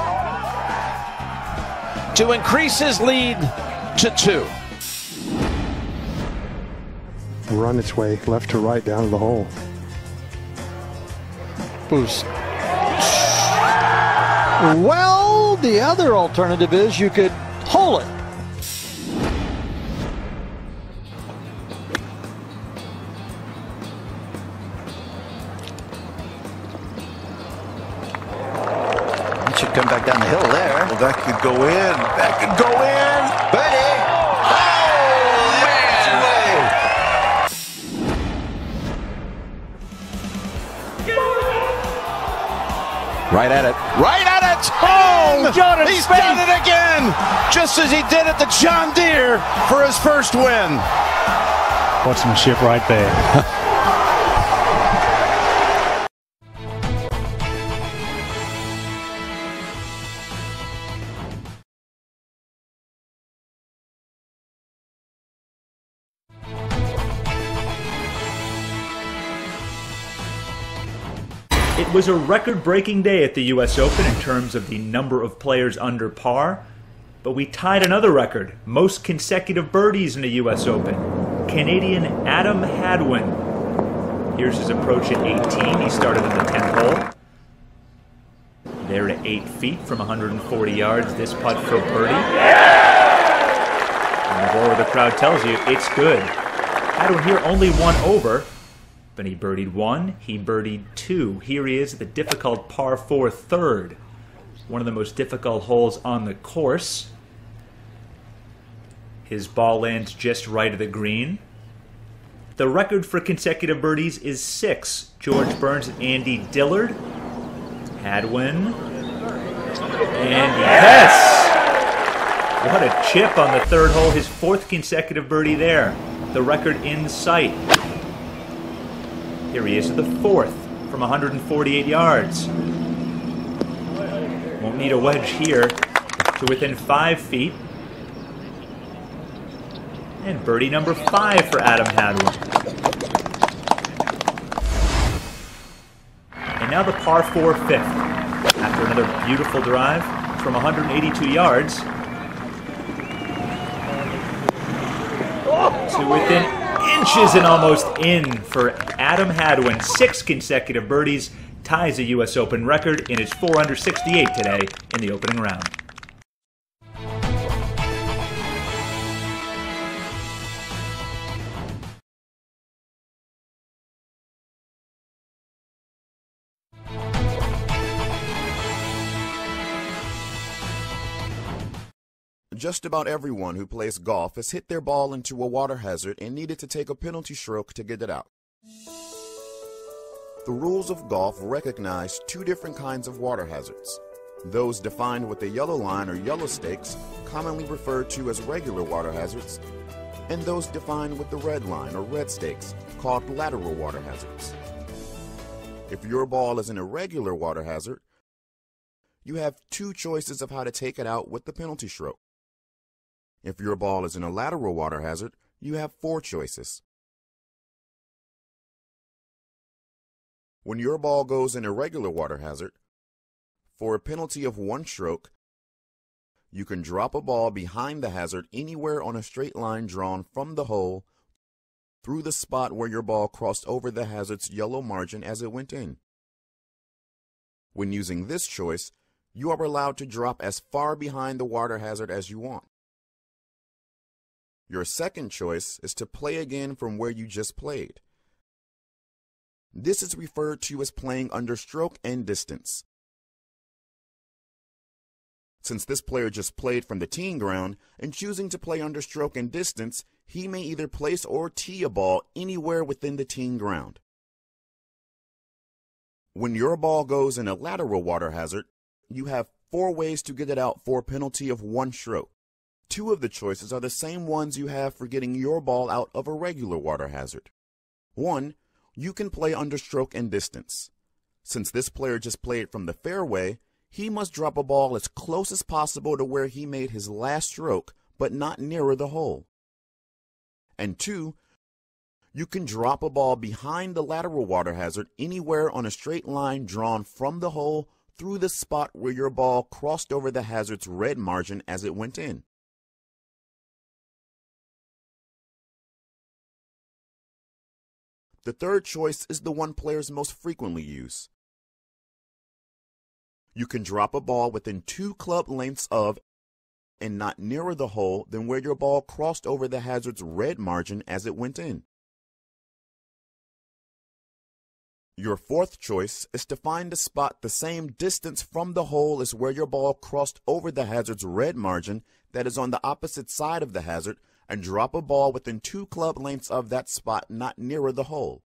to increase his lead to 2. Run its way left to right down the hole. Boost. Well, the other alternative is you could hole it. It should come back down the hill there. Well, that could go in. That could go in. Birdie. Right at it. Right at it! Oh! Jordan He's Spieth. done it again! Just as he did at the John Deere for his first win. Sportsmanship right there. It was a record-breaking day at the U.S. Open in terms of the number of players under par, but we tied another record, most consecutive birdies in the U.S. Open. Canadian Adam Hadwin. Here's his approach at 18. He started at the 10th hole. There to 8 feet from 140 yards, this putt for birdie. crowd tells you it's good. Hadwin here only one over, but he birdied one, he birdied two. Here he is at the difficult par 4 third. One of the most difficult holes on the course. His ball lands just right of the green. The record for consecutive birdies is 6. George Burns and Andy Dillard. Hadwin. And yes! What a chip on the third hole. His 4th consecutive birdie there. The record in sight. Here he is at the 4th from 148 yards. Won't need a wedge here to within 5 feet. And birdie number 5 for Adam Hadwin. And now the par 4 fifth. After another beautiful drive from 182 yards to within inches and almost in for Adam Hadwin. 6 consecutive birdies, ties a U.S. Open record, and is 4 under 68 today in the opening round. Just about everyone who plays golf has hit their ball into a water hazard and needed to take a penalty stroke to get it out. The rules of golf recognize 2 different kinds of water hazards. Those defined with a yellow line or yellow stakes, commonly referred to as regular water hazards, and those defined with the red line or red stakes, called lateral water hazards. If your ball is an irregular water hazard, you have 2 choices of how to take it out with the penalty stroke. If your ball is in a lateral water hazard, you have 4 choices. When your ball goes in a regular water hazard, for a penalty of 1 stroke, you can drop a ball behind the hazard anywhere on a straight line drawn from the hole through the spot where your ball crossed over the hazard's yellow margin as it went in. When using this choice, you are allowed to drop as far behind the water hazard as you want. Your second choice is to play again from where you just played. This is referred to as playing under stroke and distance. Since this player just played from the teeing ground and choosing to play under stroke and distance, he may either place or tee a ball anywhere within the teeing ground. When your ball goes in a lateral water hazard, you have 4 ways to get it out for a penalty of 1 stroke. 2 of the choices are the same ones you have for getting your ball out of a regular water hazard. 1, you can play under stroke and distance. Since this player just played from the fairway, he must drop a ball as close as possible to where he made his last stroke, but not nearer the hole. And 2, you can drop a ball behind the lateral water hazard anywhere on a straight line drawn from the hole through the spot where your ball crossed over the hazard's red margin as it went in. The third choice is the one players most frequently use. You can drop a ball within 2 club lengths of and not nearer the hole than where your ball crossed over the hazard's red margin as it went in. Your fourth choice is to find a spot the same distance from the hole as where your ball crossed over the hazard's red margin that is on the opposite side of the hazard and drop a ball within 2 club lengths of that spot not nearer the hole.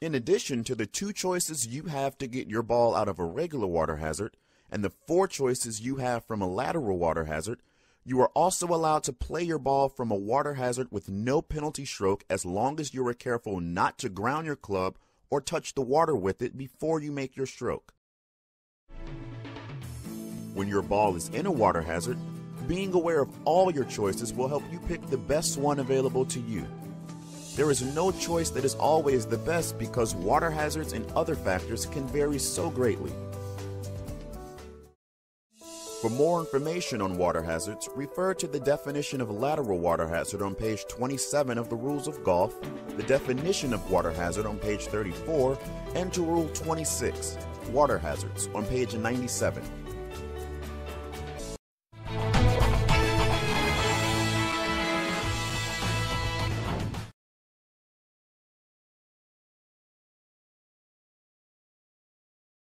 In addition to the 2 choices you have to get your ball out of a regular water hazard and the 4 choices you have from a lateral water hazard, you are also allowed to play your ball from a water hazard with no penalty stroke as long as you are careful not to ground your club or touch the water with it before you make your stroke. When your ball is in a water hazard, being aware of all your choices will help you pick the best one available to you. There is no choice that is always the best because water hazards and other factors can vary so greatly. For more information on water hazards, refer to the definition of lateral water hazard on page 27 of the Rules of Golf, the definition of water hazard on page 34, and to Rule 26, water hazards, on page 97.